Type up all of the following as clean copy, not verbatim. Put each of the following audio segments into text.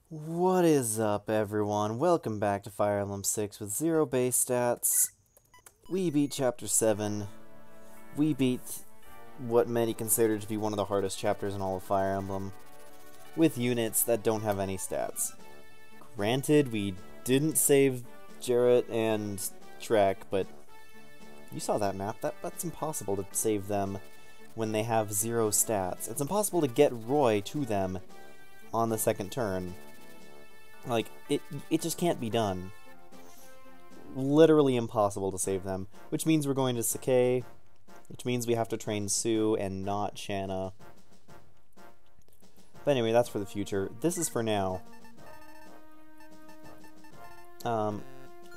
What is up, everyone? Welcome back to Fire Emblem 6 with 0 base stats. We beat Chapter 7. We beat what many consider to be one of the hardest chapters in all of Fire Emblem, with units that don't have any stats. Granted, we didn't save Jarrett and Trek, but you saw that map. That's impossible to save them when they have 0 stats. It's impossible to get Roy to them on the second turn. Like, it just can't be done. Literally impossible to save them. Which means we're going to Sakai, which means we have to train Sue and not Shanna. But anyway, that's for the future. This is for now.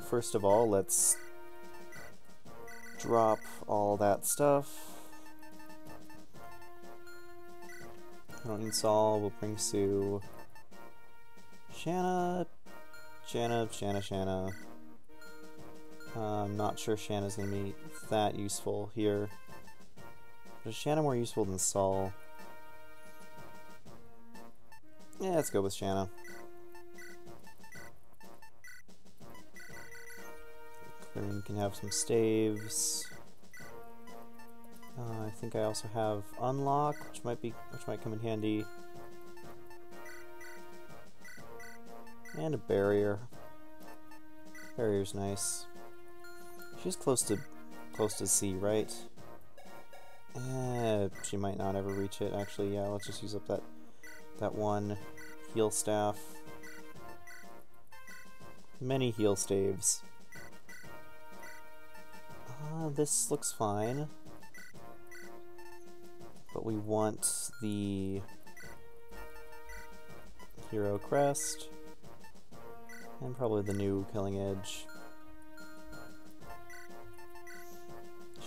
First of all, let's drop all that stuff. I don't need Saul, we'll bring Sue. Shanna. I'm not sure Shanna's gonna be that useful here. But is Shanna more useful than Saul? Yeah, let's go with Shanna. Clearing can have some staves. I think I also have Unlock, which might come in handy. And a barrier. Barrier's nice. She's close to C, right? She might not ever reach it. Actually, yeah, let's just use up that one heal staff. Many heal staves. This looks fine. But we want the Hero Crest. And probably the new Killing Edge.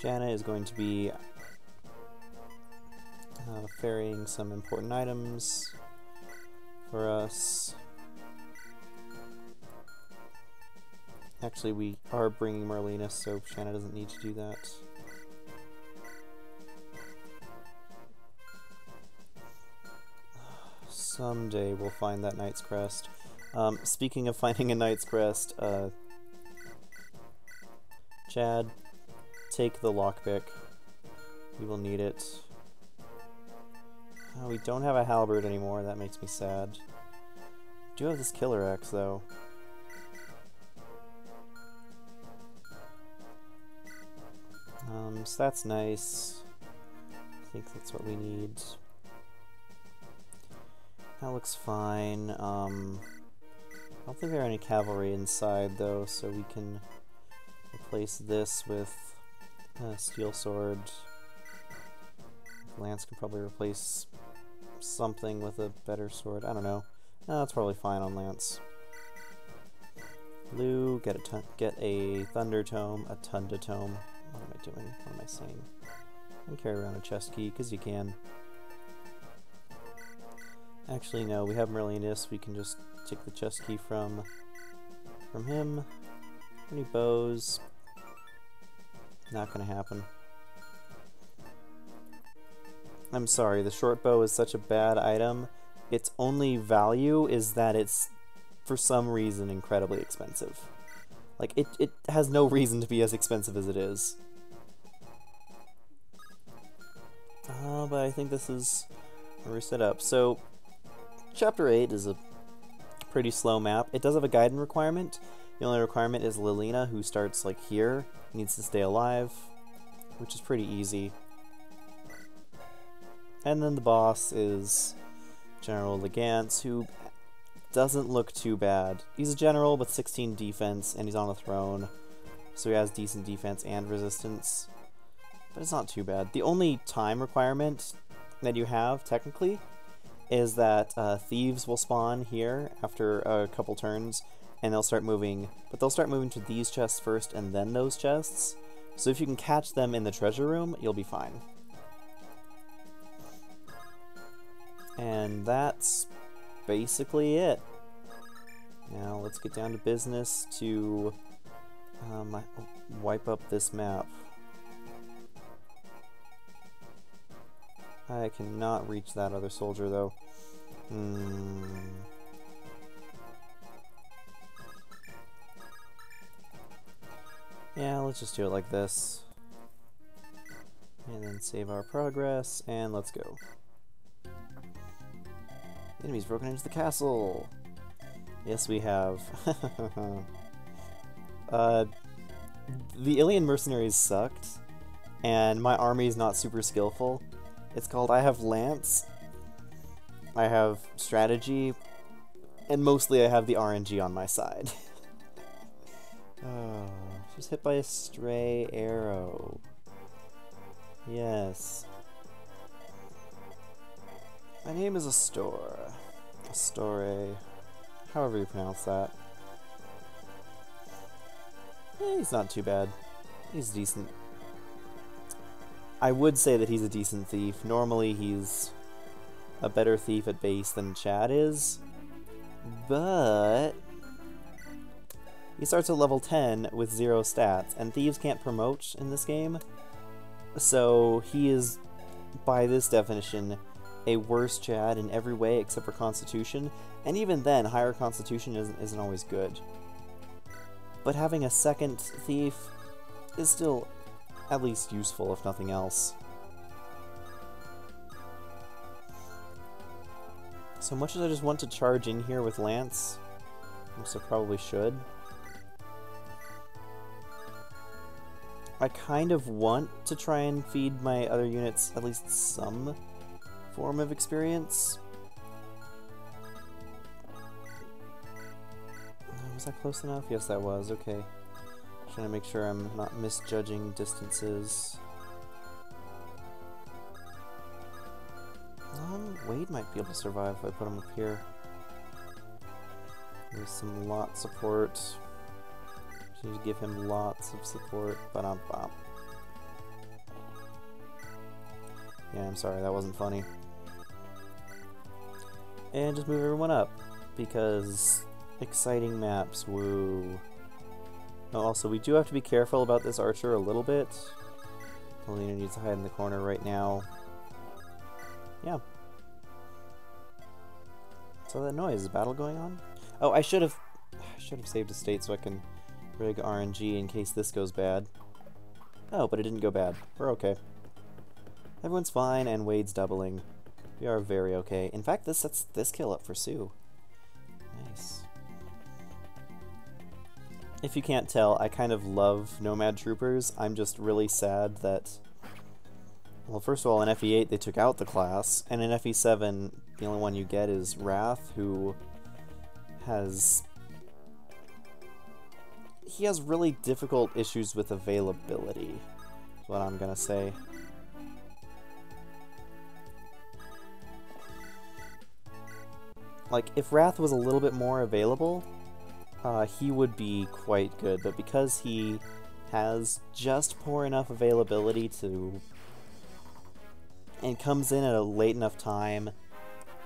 Shanna is going to be ferrying some important items for us. Actually, we are bringing Merlina, so Shanna doesn't need to do that. Someday we'll find that Knight's Crest. Speaking of finding a Knight's Crest, Chad, take the lockpick. We will need it. We don't have a halberd anymore, that makes me sad. Do have this killer axe, though. So that's nice. I think that's what we need. That looks fine. I don't think there are any cavalry inside, though, so we can replace this with Steel Sword. Lance can probably replace something with a better sword. I don't know. No, that's probably fine on Lance. Blue, get a Thunder Tome, a Tunda Tome. What am I doing? What am I saying? And carry around a chest key, because you can. Actually, no, we have Merlinus. We can just take the chest key from him. Any bows? Not gonna happen. I'm sorry, the short bow is such a bad item. Its only value is that it's, for some reason, incredibly expensive. Like, it has no reason to be as expensive as it is. But I think this is where we're set up. So, Chapter 8 is a pretty slow map. It does have a Gaiden requirement. The only requirement is Lilina, who starts, like, here, needs to stay alive, which is pretty easy. And then the boss is General Legance, who doesn't look too bad. He's a general with 16 defense, and he's on a throne, so he has decent defense and resistance. But it's not too bad. The only time requirement that you have, technically, is that thieves will spawn here after a couple turns, and they'll start moving, but they'll start moving to these chests first and then those chests. So if you can catch them in the treasure room, you'll be fine. And that's basically it. Now let's get down to business to wipe up this map. I cannot reach that other soldier, though. Yeah, let's just do it like this. And then save our progress, and let's go. Enemies broken into the castle! Yes, we have. The Ilian mercenaries sucked, and my army is not super skillful. It's called I have Lance, I have Strategy, and mostly I have the RNG on my side. Oh, just hit by a stray arrow. Yes. My name is Astor. Astore. However you pronounce that. He's not too bad. He's decent. I would say that he's a decent thief. Normally he's a better thief at base than Chad is. But he starts at level 10 with 0 stats, and thieves can't promote in this game. So he is, by this definition, a worse Chad in every way except for Constitution, and even then, higher Constitution isn't always good. But having a second thief is still at least useful, if nothing else. So much as I just want to charge in here with Lance, which I probably should, I kind of want to try and feed my other units at least some form of experience. Was that close enough? Yes, that was. Okay. Trying to make sure I'm not misjudging distances. Wade might be able to survive if I put him up here. There's some lot support. Just need to give him lots of support. Ba-dum-bum. Yeah, I'm sorry, that wasn't funny. And just move everyone up, because exciting maps, woo. Oh, also, we do have to be careful about this archer a little bit. Alina needs to hide in the corner right now. Yeah. So that noise, is a battle going on? Oh, I should have saved a state so I can rig RNG in case this goes bad. Oh, but it didn't go bad. We're okay. Everyone's fine, and Wade's doubling. We are very okay. In fact, this sets this kill up for Sue. Nice. If you can't tell, I kind of love Nomad Troopers. I'm just really sad that... Well, first of all, in FE8 they took out the class, and in FE7 the only one you get is Wrath, who has... He has really difficult issues with availability, is what I'm gonna say. Like, if Wrath was a little bit more available, he would be quite good, but because he has just poor enough availability to... and comes in at a late enough time,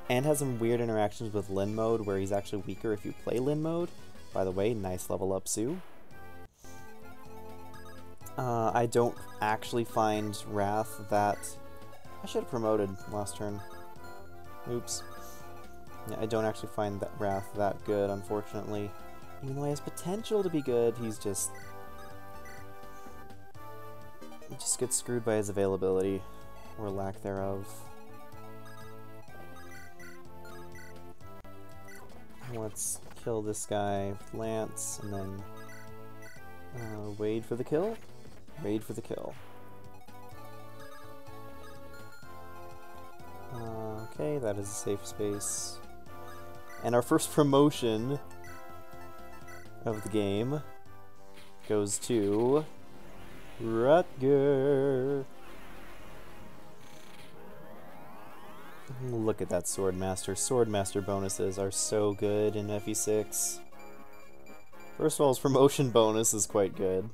and has some weird interactions with Lin mode where he's actually weaker if you play Lin mode. By the way, nice level up, Sue. I don't actually find Wrath that... I should have promoted last turn. Oops. Yeah, I don't actually find that Wrath that good, unfortunately. Even though he has potential to be good, he's just... He just gets screwed by his availability, or lack thereof. Let's kill this guy with Lance, and then Wade for the kill. Wade for the kill. Okay, that is a safe space. And our first promotion of the game goes to Rutger. Look at that Swordmaster. Swordmaster bonuses are so good in FE6. First of all, his promotion bonus is quite good.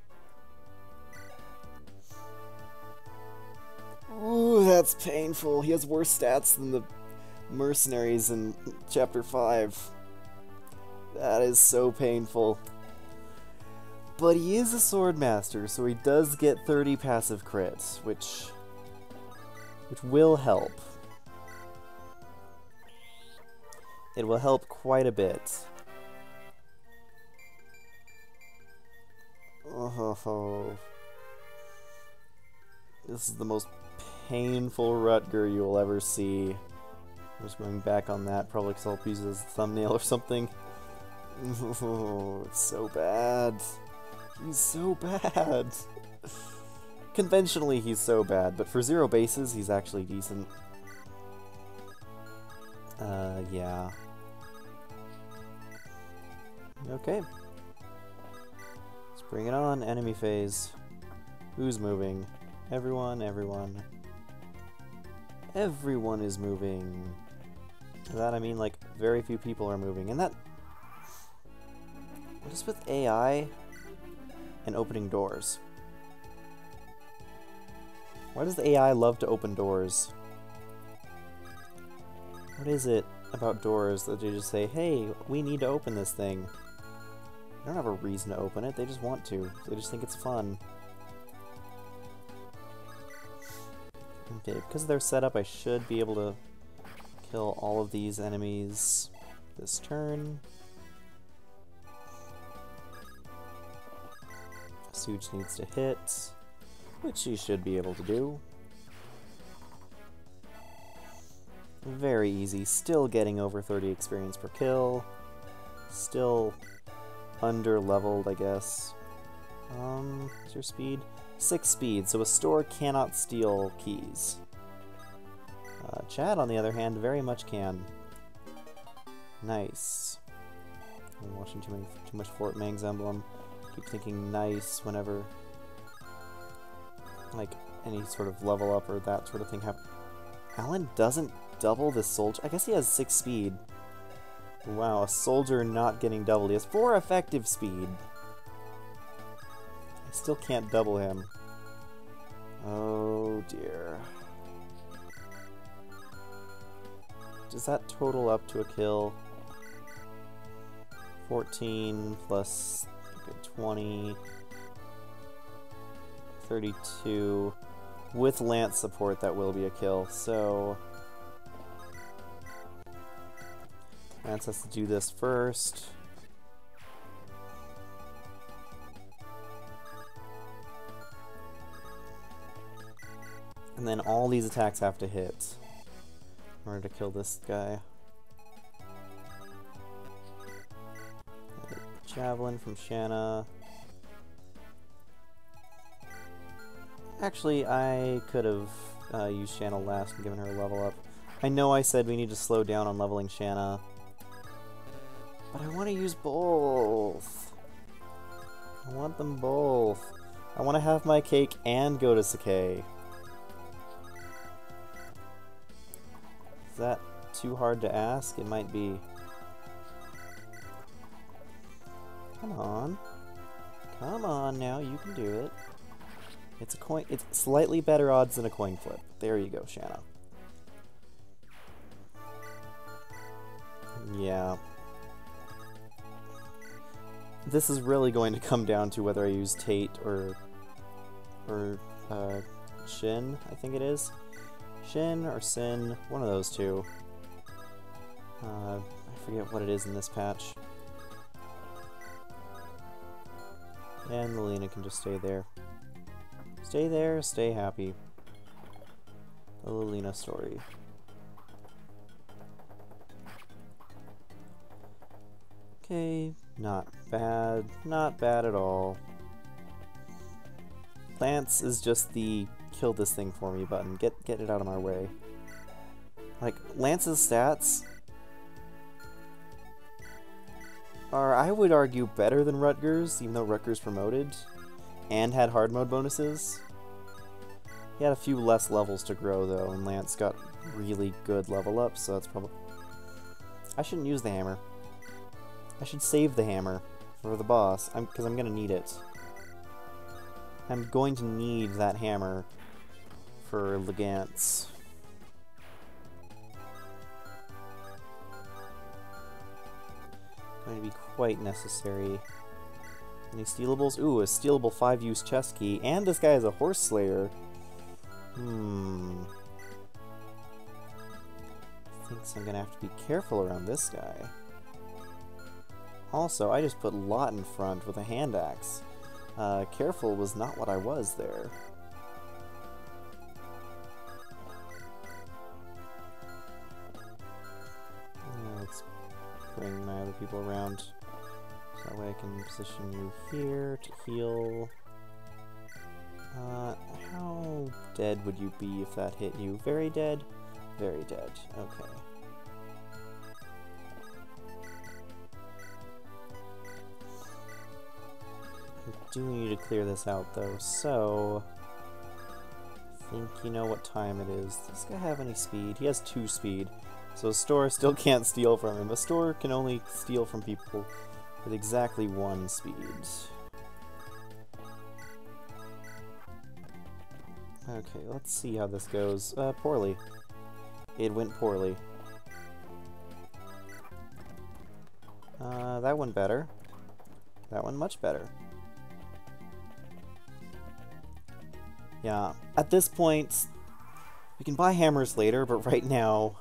Ooh, that's painful. He has worse stats than the mercenaries in Chapter 5. That is so painful. But he is a Swordmaster, so he does get 30 passive crits, which will help. It will help quite a bit. Ugh. Oh, this is the most painful Rutger you will ever see. I'm just going back on that, probably because I'll use it as a thumbnail or something. Oh, it's so bad. He's so bad. Conventionally, he's so bad, but for 0 bases, he's actually decent. Yeah. Okay. Let's bring it on, enemy phase. Who's moving? Everyone, everyone. Everyone is moving. By that I mean, like, very few people are moving. And that... What is with AI and opening doors? Why does the AI love to open doors? What is it about doors that they just say, hey, we need to open this thing? They don't have a reason to open it, they just want to. They just think it's fun. Okay, because of their setup, I should be able to kill all of these enemies this turn. Suge needs to hit, which he should be able to do. Very easy, still getting over 30 experience per kill. Still under-leveled, I guess. What's your speed? 6 speed, so a store cannot steal keys. Chad, on the other hand, very much can. Nice. I'm watching too much Fort Mang's Emblem. Keep thinking nice whenever, like, any sort of level up or that sort of thing happens. Alan doesn't double the soldier. I guess he has 6 speed. Wow, a soldier not getting doubled. He has 4 effective speed. I still can't double him. Oh dear. Does that total up to a kill? 14 plus 20, 32. With Lance support, that will be a kill, so... Lance has to do this first. And then all these attacks have to hit in order to kill this guy. Javelin from Shanna. Actually, I could have used Shanna last and given her a level up. I know I said we need to slow down on leveling Shanna, but I want to use both. I want them both. I want to have my cake and go to Sakai. Is that too hard to ask? It might be. Come on. Come on now, you can do it. It's a coin. It's slightly better odds than a coin flip. There you go, Shanna. Yeah. This is really going to come down to whether I use Tate or Shin, I think it is. Shin or Sin, one of those two. I forget what it is in this patch. And Lilina can just stay there. Stay there, stay happy. The Lilina story. Okay, not bad. Not bad at all. Lance is just the kill this thing for me button. Get it out of my way. Like, Lance's stats are, I would argue, better than Rutger's, even though Rutger's promoted and had hard mode bonuses. He had a few less levels to grow, though, and Lance got really good level ups, so that's probably... I shouldn't use the hammer. I should save the hammer for the boss, because I'm going to need it. I'm going to need that hammer for Legance. Going to be quite necessary. Any stealables? Ooh, a stealable 5-use chest key, and this guy is a horse slayer. I think so. I'm gonna have to be careful around this guy. Also, I just put Lot in front with a hand axe. Careful was not what I was there. Let's bring my other people around. So that way I can position you here to heal. How dead would you be if that hit you? Very dead? Very dead. Okay. I do need to clear this out though, so I think you know what time it is. Does this guy have any speed? He has 2 speed, so a store still can't steal from him. A store can only steal from people with exactly 1 speed. Okay, let's see how this goes. Poorly. It went poorly. That one better. That one much better. Yeah, at this point, we can buy hammers later, but right now,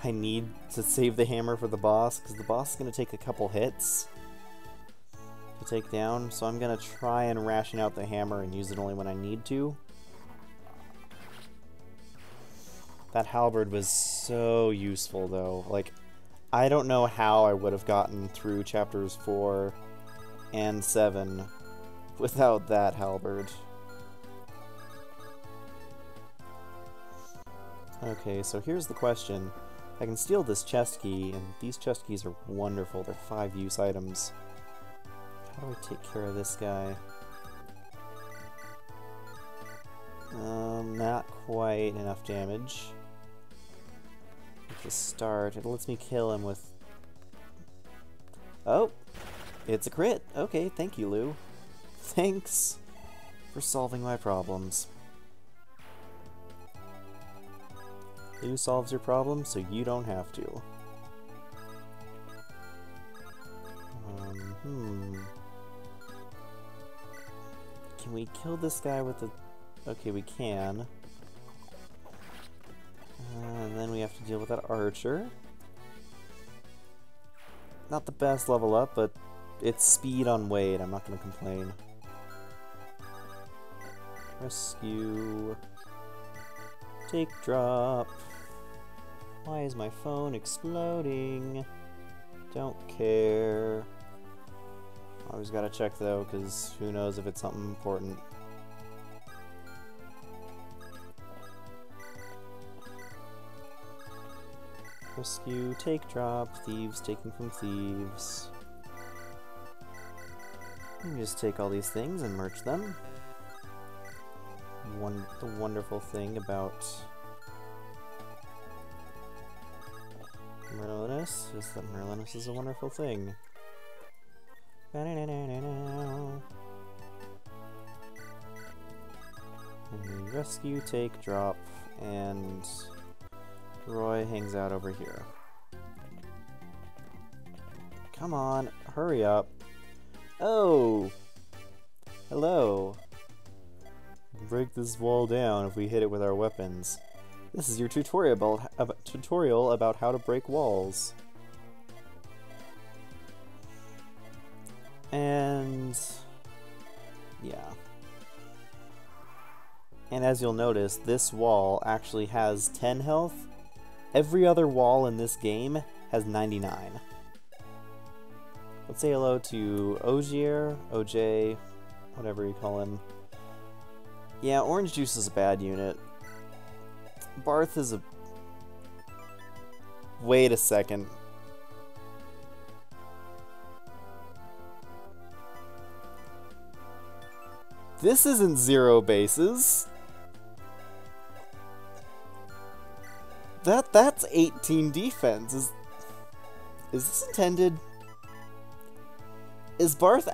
I need to save the hammer for the boss, because the boss is going to take a couple hits to take down, so I'm going to try and ration out the hammer and use it only when I need to. That halberd was so useful, though. Like, I don't know how I would have gotten through chapters 4 and 7 without that halberd. Okay, so here's the question. I can steal this chest key, and these chest keys are wonderful. They're 5-use items. How do I take care of this guy? Not quite enough damage. At the start, it lets me kill him with... Oh! It's a crit! Okay, thank you, Lou. Thanks for solving my problems. Lou solves your problem, so you don't have to. Can we kill this guy with the... Okay, we can. And then we have to deal with that archer. Not the best level up, but it's speed on Wade. I'm not going to complain. Rescue. Take drop. Why is my phone exploding? Don't care. Always gotta check though, because who knows if it's something important. Rescue, take drop, thieves taking from thieves. You can just take all these things and merge them. The wonderful thing about Merlinus is that Merlinus is a wonderful thing. And we rescue, take, drop, and Roy hangs out over here. Come on, hurry up. Oh! Hello. Break this wall down if we hit it with our weapons. This is your tutorial about how to break walls. And... yeah. And as you'll notice, this wall actually has 10 health. Every other wall in this game has 99. Let's say hello to Ogier, OJ, whatever you call him. Yeah, Orange Juice is a bad unit. Barth is a... Wait a second. This isn't zero bases. That's 18 defense. Is this intended? Is Barth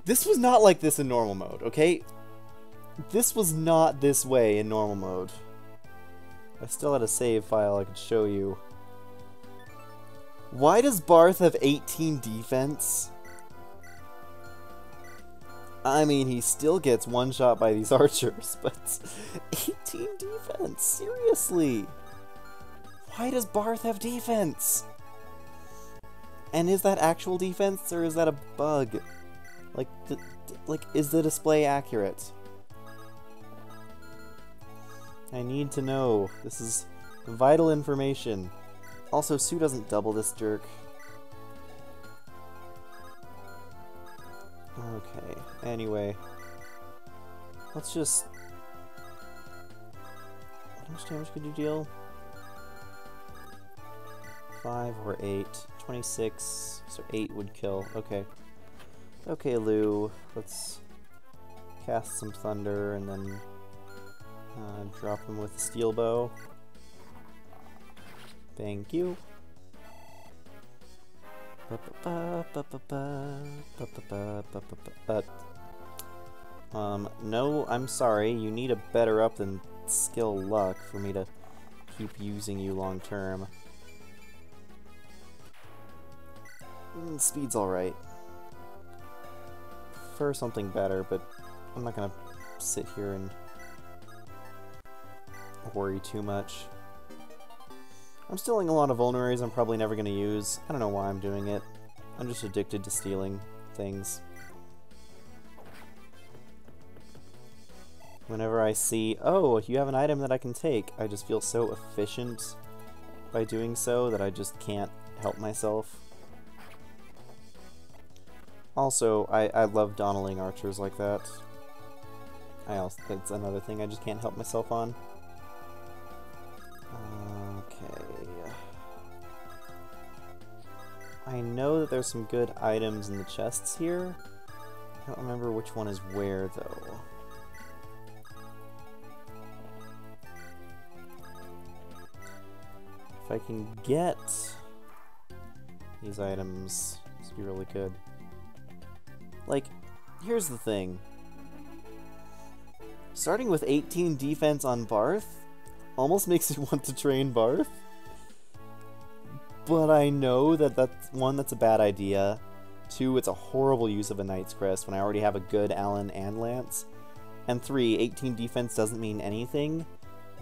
this was not like this in normal mode, okay? This was not this way in normal mode. I still had a save file I could show you. Why does Barth have 18 defense? I mean, he still gets one shot by these archers, but 18 defense? Seriously? Why does Barth have defense? And is that actual defense, or is that a bug? Like, is the display accurate? I need to know. This is vital information. Also, Sue doesn't double this jerk. Okay, anyway. Let's just... How much damage could you deal? 5 or 8. 26, so 8 would kill. Okay. Okay, Lou. Let's cast some thunder and then drop him with a steel bow. Thank you. No, I'm sorry. You need a better up than skill luck for me to keep using you long term. Speed's alright. Prefer something better, but I'm not gonna sit here and worry too much. I'm stealing a lot of vulneraries I'm probably never gonna use. I don't know why I'm doing it. I'm just addicted to stealing things. Whenever I see, oh, you have an item that I can take, I just feel so efficient by doing so that I just can't help myself. Also, I love donnaling archers like that. That's another thing I just can't help myself on. Okay. I know that there's some good items in the chests here. I don't remember which one is where, though. If I can get these items, this would be really good. Like, here's the thing. Starting with 18 defense on Barth almost makes me want to train Barth. But I know that that's a bad idea. 2, it's a horrible use of a Knight's Crest when I already have a good Allen and Lance. And 3, 18 defense doesn't mean anything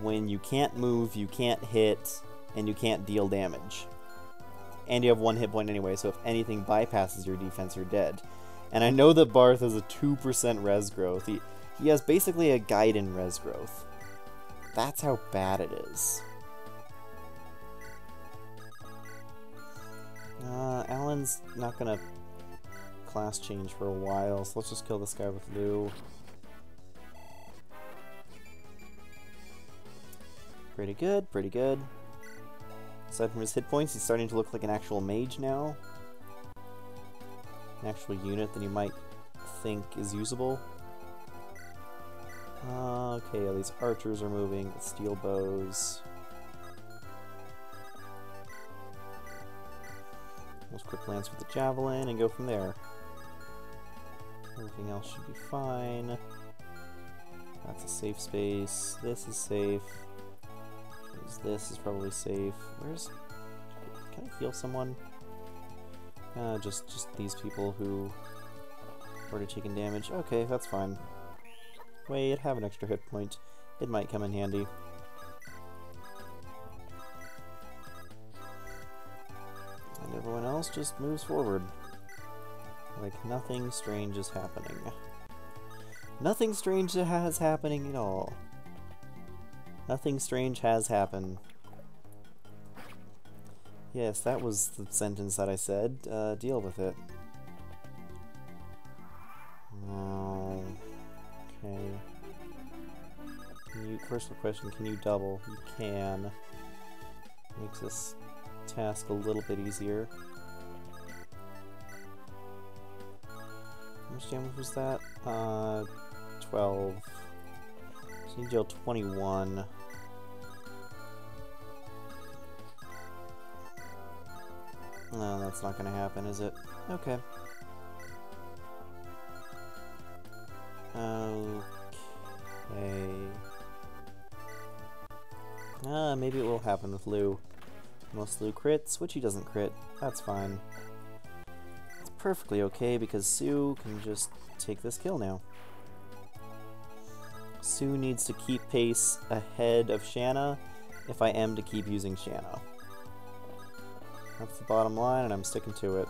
when you can't move, you can't hit, and you can't deal damage. And you have 1 hit point anyway, so if anything bypasses your defense, you're dead. And I know that Barth has a 2% res growth. He has basically a guide in res growth. That's how bad it is. Alan's not gonna class change for a while, so let's just kill this guy with Lou. Pretty good, pretty good. Aside from his hit points, he's starting to look like an actual mage now. An actual unit that you might think is usable. Okay, all these archers are moving with steel bows. Let's quick lance with the javelin and go from there. Everything else should be fine. That's a safe space. This is safe. This is probably safe. Can I heal someone? Just these people who already taken damage. Okay, that's fine. Wait, have an extra hit point. It might come in handy. And everyone else just moves forward. Like nothing strange is happening. Nothing strange has happening at all. Nothing strange has happened. Yes, that was the sentence that I said. Deal with it. Okay. First question, can you double? You can. Makes this task a little bit easier. How much damage was that? 12. So you deal 21. No, that's not gonna happen, is it? Okay. Okay. Maybe it will happen with Lou. Unless Lou crits, which he doesn't crit. That's fine. It's perfectly okay because Sue can just take this kill now. Sue needs to keep pace ahead of Shanna if I am to keep using Shanna. That's the bottom line, and I'm sticking to it.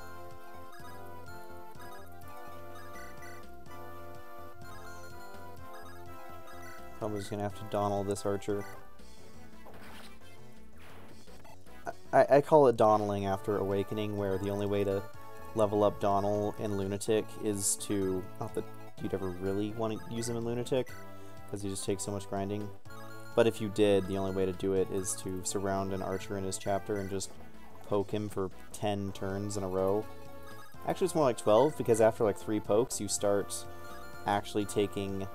probably just gonna have to Donald this archer. I call it Donnaling after Awakening, where the only way to level up Donnel in Lunatic is to... Not that you'd ever really want to use him in Lunatic, because he just takes so much grinding. But if you did, the only way to do it is to surround an archer in his chapter and just poke him for 10 turns in a row. Actually, it's more like 12, because after like 3 pokes, you start actually taking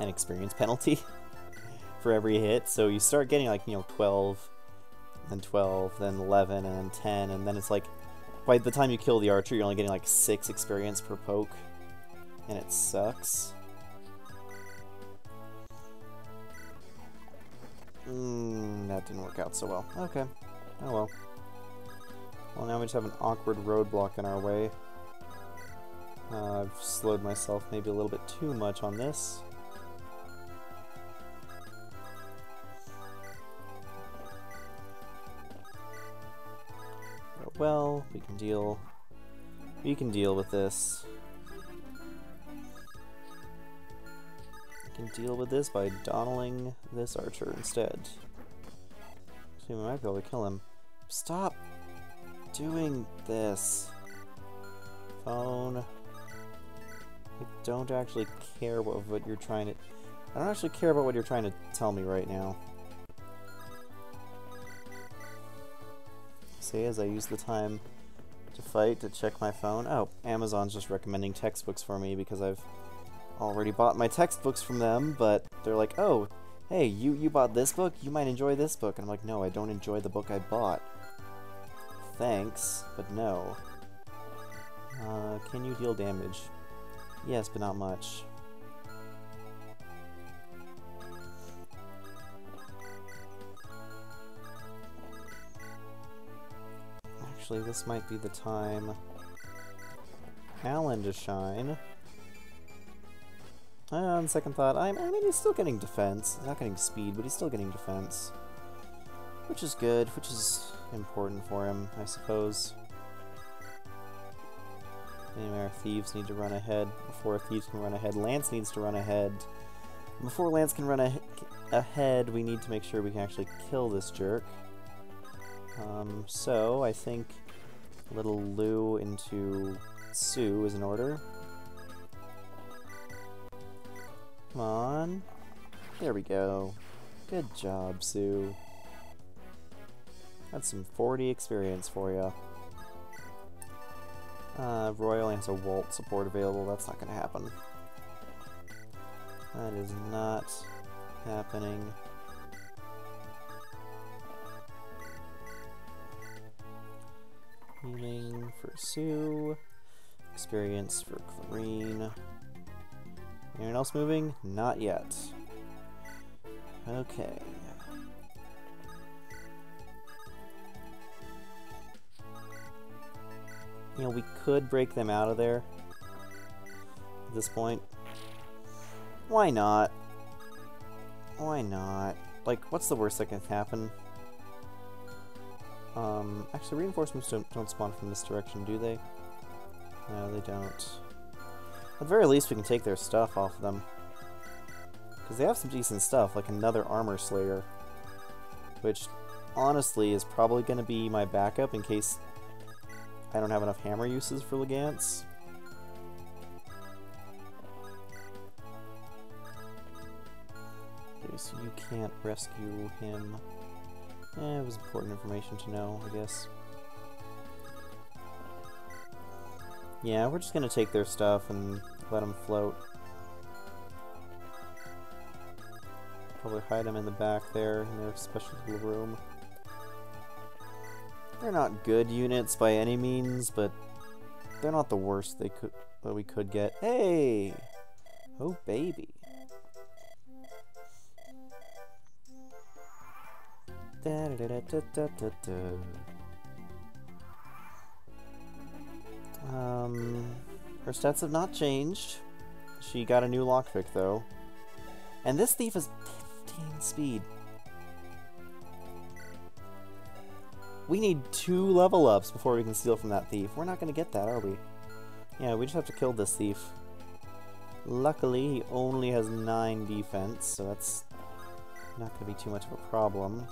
an experience penalty for every hit. So you start getting like, 12, then 12, then 11, and then 10, and then it's like, by the time you kill the archer, you're only getting like 6 experience per poke, and it sucks. That didn't work out so well. Okay. Oh well. Well, now we just have an awkward roadblock in our way. I've slowed myself maybe a little bit too much on this. But well, we can deal with this. We can deal with this by Donnaling this archer instead. So we might be able to kill him. Stop doing this. Phone. I don't actually care what you're trying to... I don't actually care about what you're trying to tell me right now. See, as I use the time to fight to check my phone. Oh, Amazon's just recommending textbooks for me because I've already bought my textbooks from them, but they're like, oh, hey, you bought this book? You might enjoy this book. And I'm like, no, I don't enjoy the book I bought. Thanks, but no. Can you deal damage? Yes, but not much. Actually, this might be the time Alan to shine. On second thought, I mean, he's still getting defense. He's not getting speed, but he's still getting defense. Which is good, which is important for him, I suppose. Anyway, our thieves need to run ahead. Before thieves can run ahead, Lance needs to run ahead. Before Lance can run ahead, we need to make sure we can actually kill this jerk. So, I think little Lou into Sue is in order. Come on. There we go. Good job, Sue. That's some 40 experience for you. Royal has a Walt support available. That's not going to happen. That is not happening. Healing for Sue. Experience for Clarine. Anyone else moving? Not yet. Okay. You know, we could break them out of there at this point. Why not? Why not? Like, what's the worst that can happen? Actually, reinforcements don't spawn from this direction, do they? No, they don't. At the very least, we can take their stuff off of them. Because they have some decent stuff, like another Armor Slayer. Which, honestly, is probably going to be my backup in case I don't have enough hammer uses for Legance. Okay, so you can't rescue him. It was important information to know, I guess. Yeah, we're just gonna take their stuff and let them float. Probably hide them in the back there in their special little room. They're not good units by any means, but they're not the worst that we could get. Hey! Oh, baby. Da da da da da da da. Her stats have not changed. She got a new lockpick though. And this thief is 15 speed. We need 2 level ups before we can steal from that thief. We're not going to get that, are we? Yeah, we just have to kill this thief. Luckily, he only has 9 defense, so that's not going to be too much of a problem.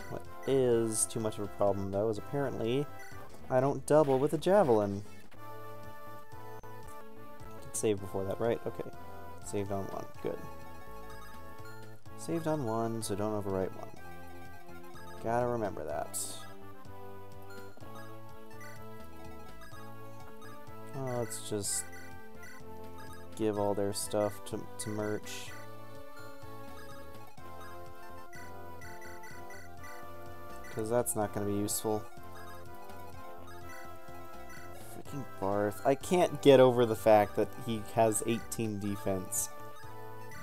What is too much of a problem, though, is apparently I don't double with a javelin. I did save before that, right? Okay. Saved on 1. Good. Saved on 1, so don't overwrite 1. Gotta remember that. Oh, let's just give all their stuff to merch. Because that's not going to be useful. Freaking Barth. I can't get over the fact that he has 18 defense.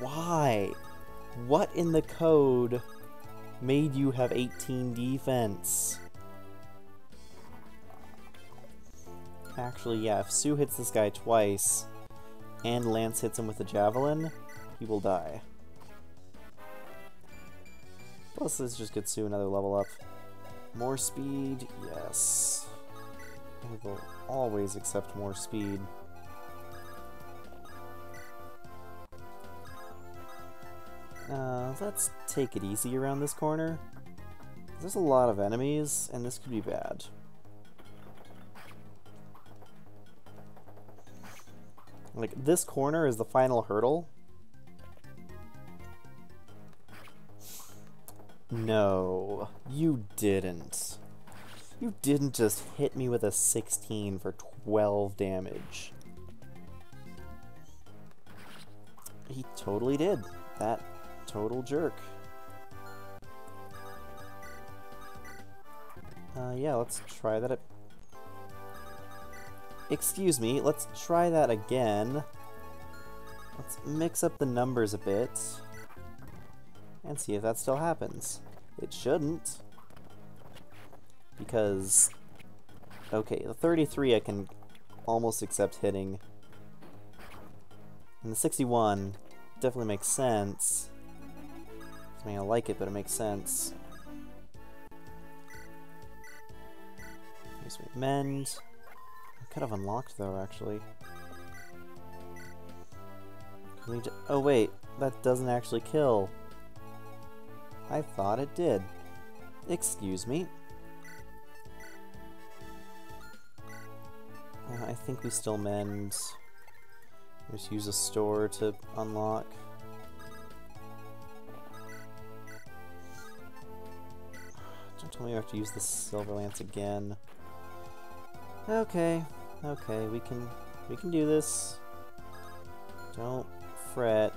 Why? What in the code made you have 18 defense? Actually, yeah, if Sue hits this guy twice, and Lance hits him with a javelin, he will die. Plus, this just gets Sue another level up. More speed, yes. I will always accept more speed. Let's take it easy around this corner. There's a lot of enemies, and this could be bad. Like, this corner is the final hurdle. No, you didn't. You didn't just hit me with a 16 for 12 damage. He totally did. That total jerk. Yeah, let's try that. Excuse me, let's try that again. Let's mix up the numbers a bit and see if that still happens. It shouldn't. Because, okay, the 33 I can almost accept hitting. And the 61 definitely makes sense. I mean, I like it, but it makes sense. Here's my mend. I could have unlocked, though, actually. Can we oh, wait. That doesn't actually kill. I thought it did. Excuse me. I think we still mend. Just use a store to unlock. Don't tell me I have to use the Silver Lance again. Okay, okay, we can do this. Don't fret.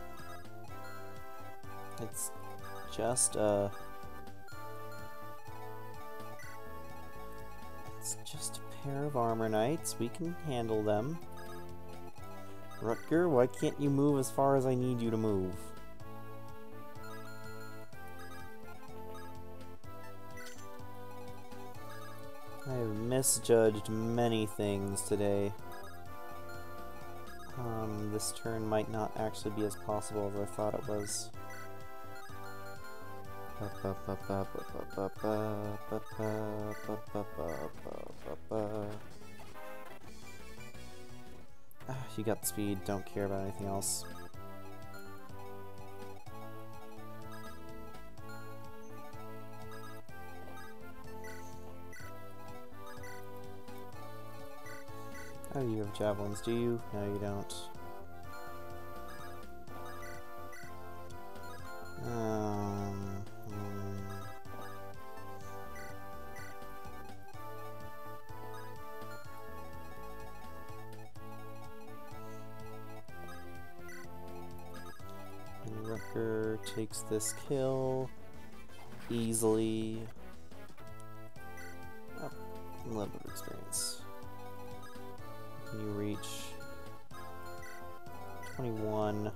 It's just a pair of armor knights. We can handle them. Rutger, why can't you move as far as I need you to move? I have misjudged many things today. This turn might not actually be as possible as I thought it was. You got the speed, don't care about anything else. Oh, you have javelins, do you? No, you don't. Rutger takes this kill easily. Oh, a little bit of experience. Can you reach 21?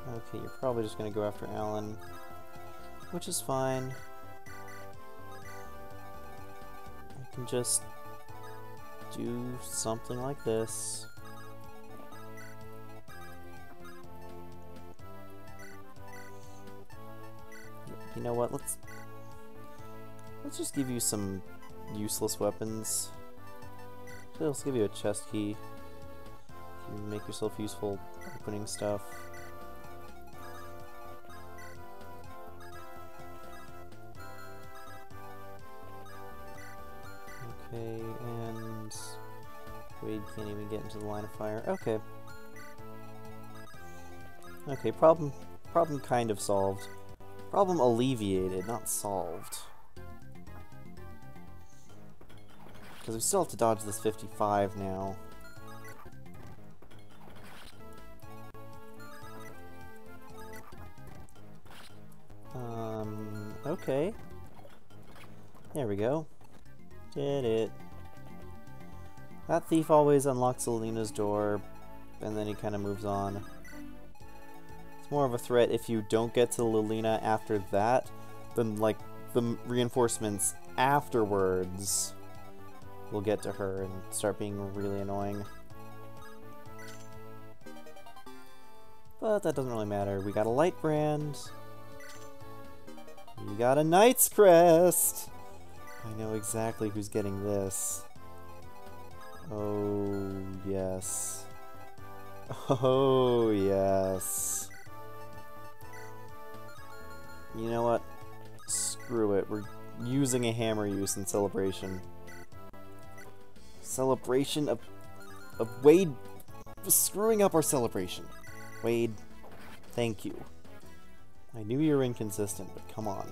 Okay, you're probably just gonna go after Alan, which is fine. I can just do something like this. You know what? Let's just give you some useless weapons. Should also give you a chest key to make yourself useful opening stuff. Okay, and Wade can't even get into the line of fire. Okay. Okay, problem kind of solved. Problem alleviated, not solved. Because we still have to dodge this 55 now. Okay. There we go. Did it. That thief always unlocks Alina's door, and then he kind of moves on. It's more of a threat if you don't get to Lilina after that, then, like, the reinforcements afterwards will get to her and start being really annoying. But that doesn't really matter. We got a light brand. We got a Knight's Crest! I know exactly who's getting this. Oh, yes. Oh, yes. You know what? Screw it. We're using a hammer use in celebration. Celebration of Wade screwing up our celebration. Wade, thank you. I knew you were inconsistent, but come on.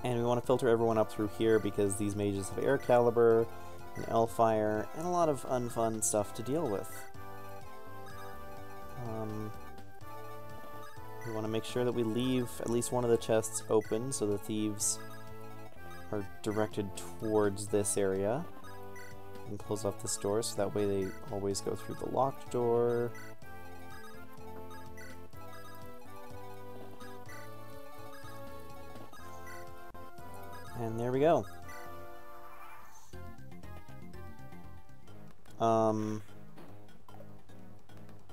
And we want to filter everyone up through here because these mages have Air Caliber and Elfire and a lot of unfun stuff to deal with. We want to make sure that we leave at least one of the chests open so the thieves are directed towards this area. And close off this door so that way they always go through the locked door. And there we go.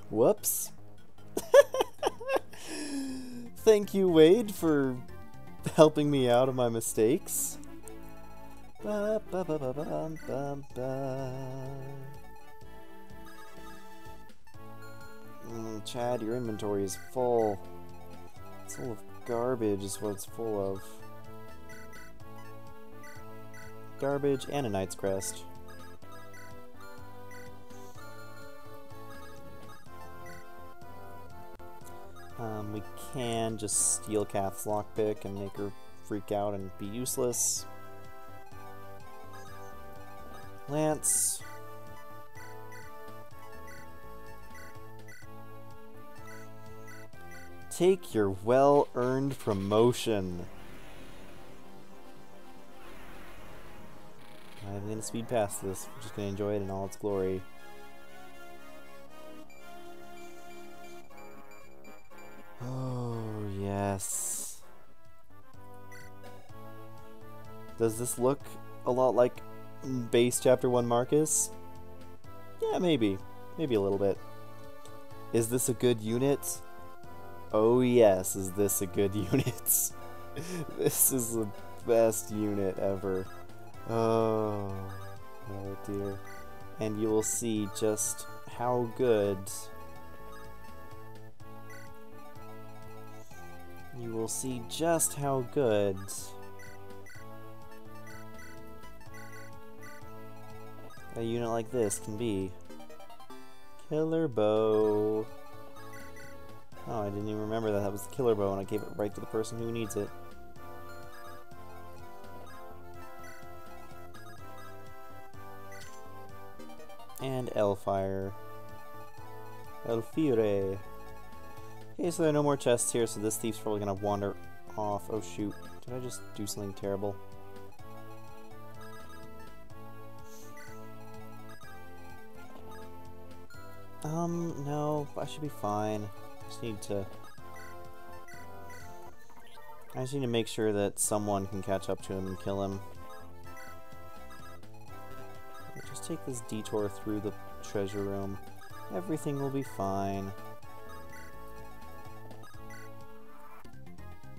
Whoops. Thank you, Wade, for helping me out of my mistakes. Chad, your inventory is full. It's full of garbage is what it's full of. Garbage and a Knight's Crest. We can just steal Kath's lockpick and make her freak out and be useless. Lance. Take your well-earned promotion. I'm gonna speed past this. I'm just gonna enjoy it in all its glory. Oh, yes. Does this look a lot like base Chapter 1 Marcus? Yeah, maybe. Maybe a little bit. Is this a good unit? Oh yes, is this a good unit? This is the best unit ever. Oh dear. And you will see just how good... You will see just how good... a unit like this can be. Killer bow. Oh, I didn't even remember that was the killer bow and I gave it right to the person who needs it. And Elfire. Elfire. Okay, so there are no more chests here, so this thief's probably gonna wander off. Oh shoot, did I just do something terrible? No, I should be fine. I just need to make sure that someone can catch up to him and kill him. I'll just take this detour through the treasure room. Everything will be fine.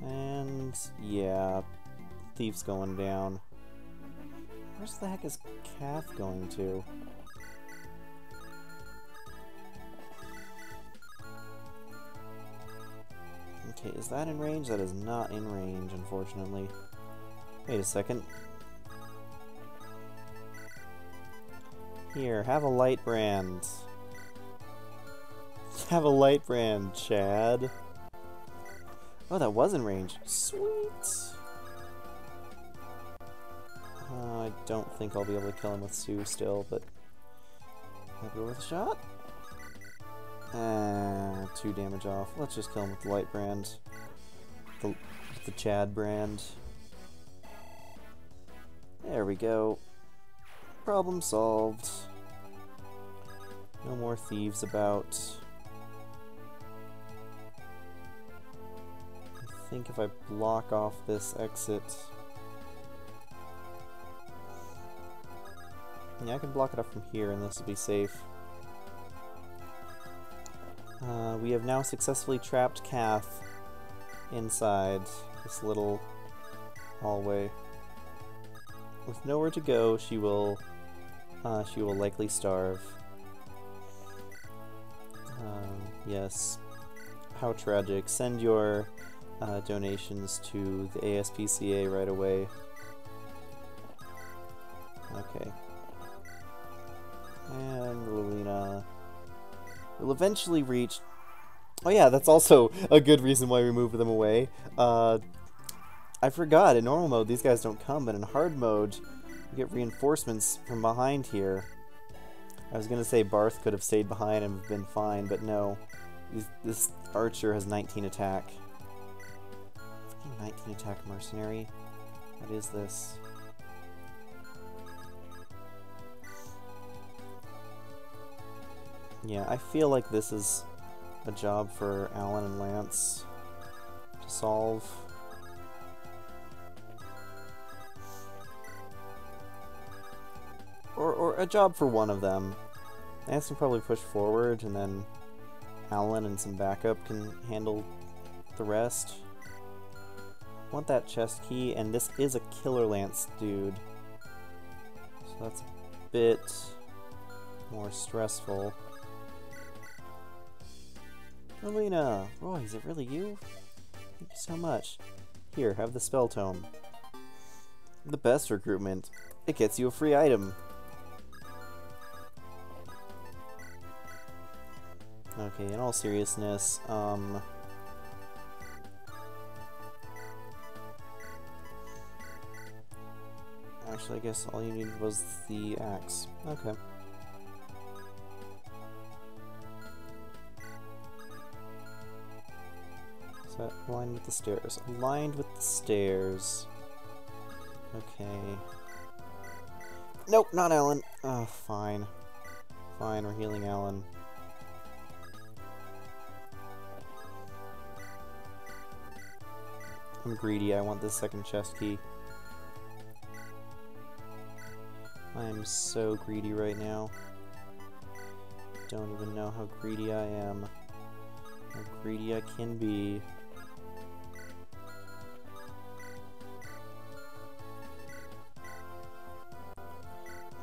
And yeah, Thief's going down. Where's the heck is Kath going to? Okay, is that in range? That is not in range, unfortunately. Wait a second. Here, have a light brand. Have a light brand, Chad. Oh, that was in range. Sweet! I don't think I'll be able to kill him with Sue still, but might be worth a shot. 2 damage off. Let's just kill him with the light brand. The Chad brand. There we go. Problem solved. No more thieves about. I think if I block off this exit... Yeah, I can block it up from here and this will be safe. We have now successfully trapped Kath inside this little hallway. With nowhere to go, she will likely starve. Yes. How tragic. Send your donations to the ASPCA right away. Okay. And Lilina will eventually reach... Oh yeah, that's also a good reason why we moved them away. I forgot, in normal mode these guys don't come, but in hard mode you get reinforcements from behind here. I was gonna say Barth could have stayed behind and been fine, but no. This archer has 19 attack. Freaking 19 attack mercenary. What is this? Yeah, I feel like this is a job for Alan and Lance to solve. Or a job for one of them. Lance can probably push forward, and then Alan and some backup can handle the rest. Want that chest key, and this is a Killer Lance dude. So that's a bit more stressful. Lilina! Roy, is it really you? Thank you so much. Here, have the spell tome. The best recruitment. It gets you a free item. Okay, in all seriousness, actually, I guess all you needed was the axe. Okay. Is that aligned with the stairs? Aligned with the stairs. Okay. Nope, not Alan. Oh, fine. Fine, we're healing Alan. I'm greedy, I want this second chest key. I am so greedy right now. Don't even know how greedy I am. How greedy I can be.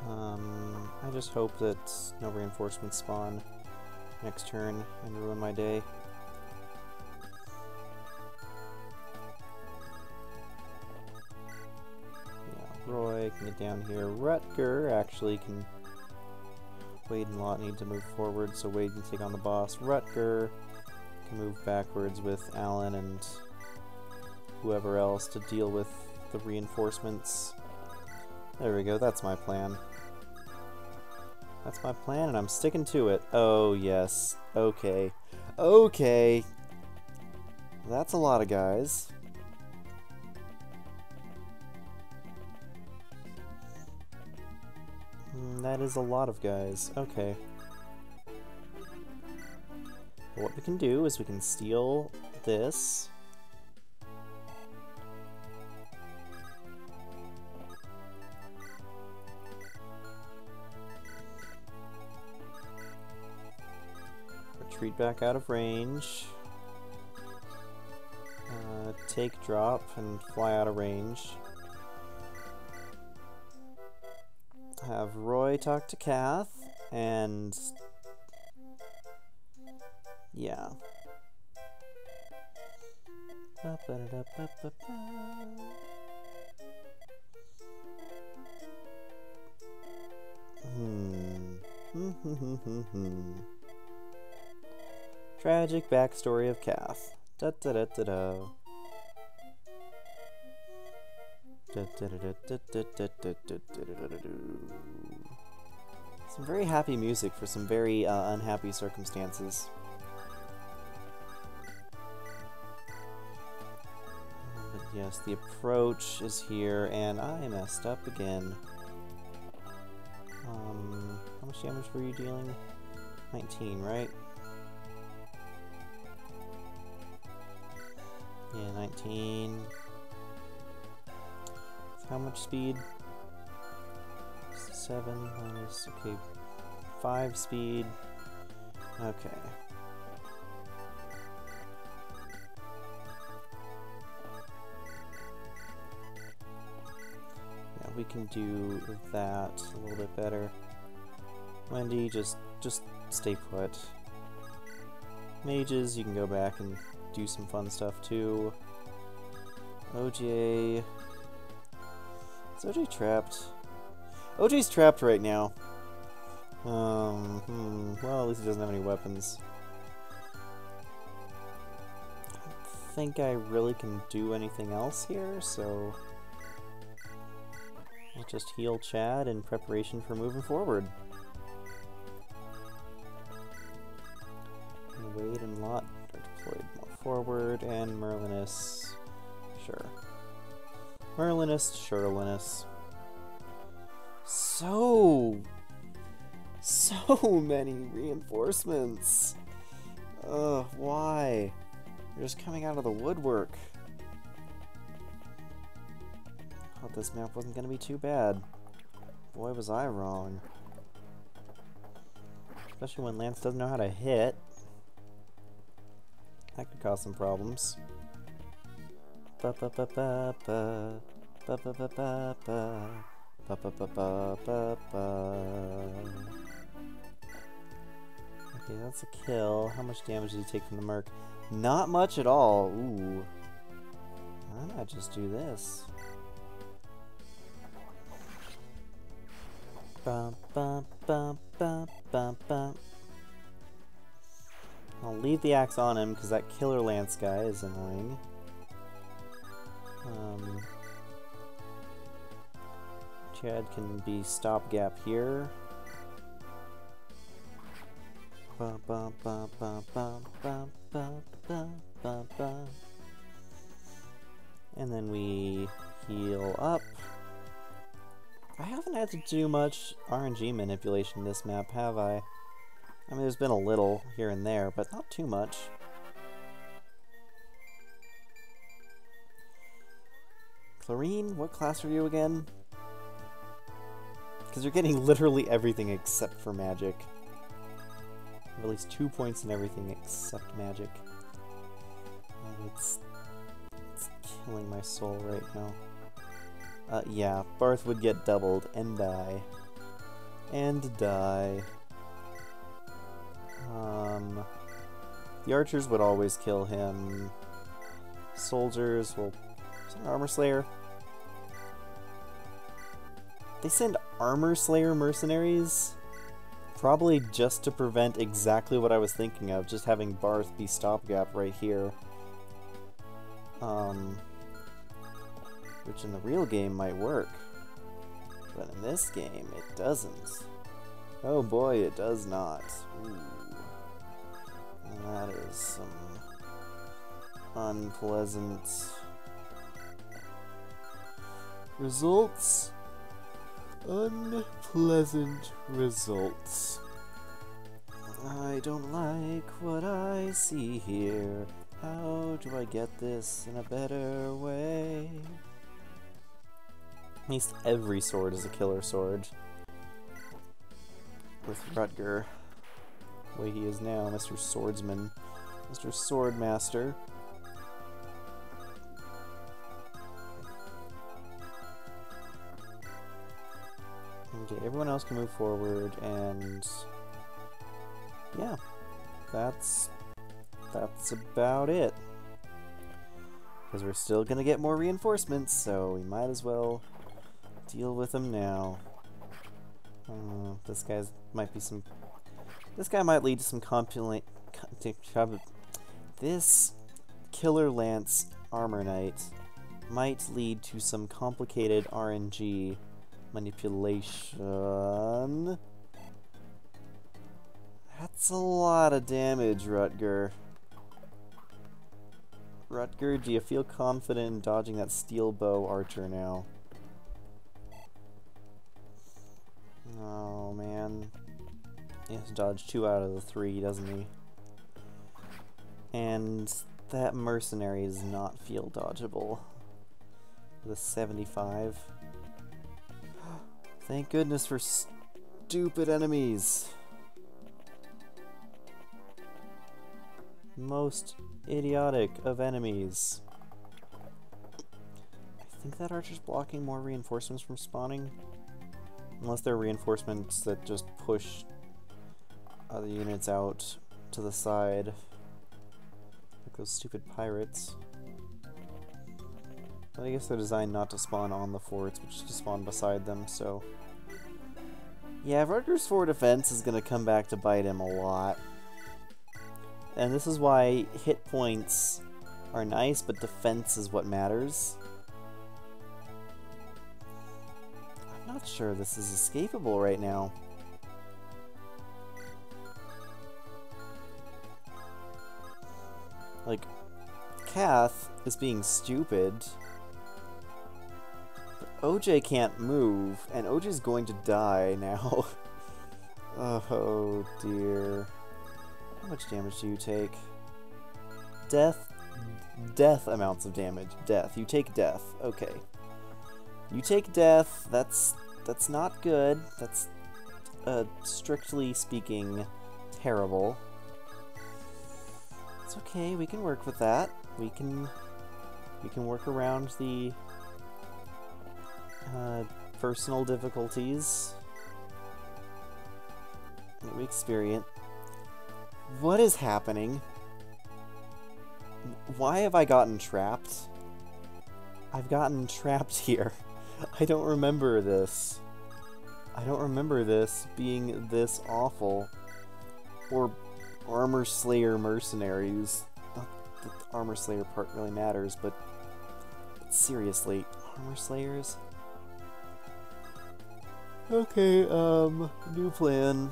I just hope that no reinforcements spawn next turn and ruin my day. Roy can get down here. Rutger actually can... Wade and Lot need to move forward, so Wade can take on the boss. Rutger can move backwards with Alan and whoever else to deal with the reinforcements. There we go, that's my plan. That's my plan, and I'm sticking to it. Oh, yes. Okay. Okay! That's a lot of guys. That is a lot of guys. Okay. What we can do is we can steal this. Retreat back out of range. Take drop and fly out of range. have Roy talk to Kath, and yeah. Tragic backstory of Kath. Da da da da da. Some very happy music for some very unhappy circumstances. But yes, the approach is here, and I messed up again. How much damage were you dealing? 19, right? Yeah, 19. How much speed? 7 minus, okay, 5 speed. Okay. Yeah, we can do that a little bit better. Wendy, just stay put. Mages, you can go back and do some fun stuff too. OJ... Is OJ trapped? OJ's trapped right now. Well, at least he doesn't have any weapons. I don't think I really can do anything else here, so... I'll just heal Chad in preparation for moving forward. And Wade and Lot are deployed more forward, and Merlinus... Sure. Merlinus, Sherlinus. So many reinforcements. Ugh, why? They're just coming out of the woodwork. Thought this map wasn't gonna be too bad. Boy, was I wrong. Especially when Lance doesn't know how to hit. That could cause some problems. Okay, that's a kill. How much damage did he take from the Merc? Not much at all. Ooh. Why not just do this? Bum, bum, bum, bum, bum, bum. I'll leave the axe on him because that Killer Lance guy is annoying. Chad can be stopgap here. Bum, bum, bum, bum, bum, bum, bum, bum, bum, bum. And then we heal up. I haven't had to do much RNG manipulation in this map, have I? I mean, there's been a little here and there, but not too much. Clarine, what class are you again? Because you're getting literally everything except for magic. At least 2 points in everything except magic. And it's killing my soul right now. Yeah, Barth would get doubled and die. And die. The archers would always kill him. Soldiers will... Is that Armor Slayer? They send Armor Slayer mercenaries? Probably just to prevent exactly what I was thinking of, just having Barth be stopgap right here. Which in the real game might work. But in this game, it doesn't. Oh boy, it does not. Ooh. And that is some unpleasant results. Unpleasant results. I don't like what I see here. How do I get this in a better way? At least every sword is a killer sword. With Rutger, the way he is now, Mr. Swordsman, Mr. Swordmaster. Okay, everyone else can move forward, and yeah, that's about it. Because we're still gonna get more reinforcements, so we might as well deal with them now. This guy might lead to some this Killer Lance Armor Knight might lead to some complicated RNG manipulation. That's a lot of damage, Rutger. Rutger, do you feel confident in dodging that steel bow archer now? Oh, man. He has to dodge 2 out of the 3, doesn't he? And that mercenary does not feel dodgeable. With a 75. Thank goodness for stupid enemies. Most idiotic of enemies. I think that archer's blocking more reinforcements from spawning. Unless they're reinforcements that just push other units out to the side. Like those stupid pirates. But I guess they're designed not to spawn on the forts, but just to spawn beside them, so... Yeah, Rutger's forward defense is gonna come back to bite him a lot. And this is why hit points are nice, but defense is what matters. I'm not sure this is escapable right now. Like, Kath is being stupid. But OJ can't move, and OJ's going to die now. Oh dear. How much damage do you take? Death amounts of damage. Death. You take death. Okay. You take death. That's not good. That's, strictly speaking, terrible. It's okay. We can work with that. We can work around the personal difficulties that we experience. What is happening? Why have I gotten trapped? I've gotten trapped here. I don't remember this. I don't remember this being this awful. Or Armor Slayer mercenaries. Not that the Armor Slayer part really matters, but seriously, Armor Slayers? Okay, new plan.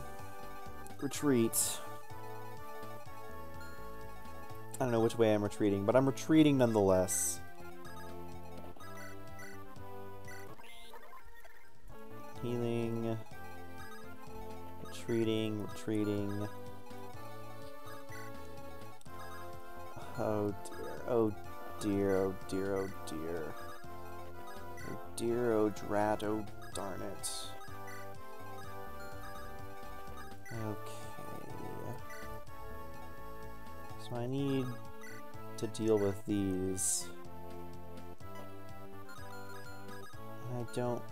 Retreat. I don't know which way I'm retreating, but I'm retreating nonetheless. Healing. Retreating, retreating. Oh dear, oh dear, oh dear, oh dear. Oh dear, oh drat, oh darn it. Okay. So I need to deal with these. I don't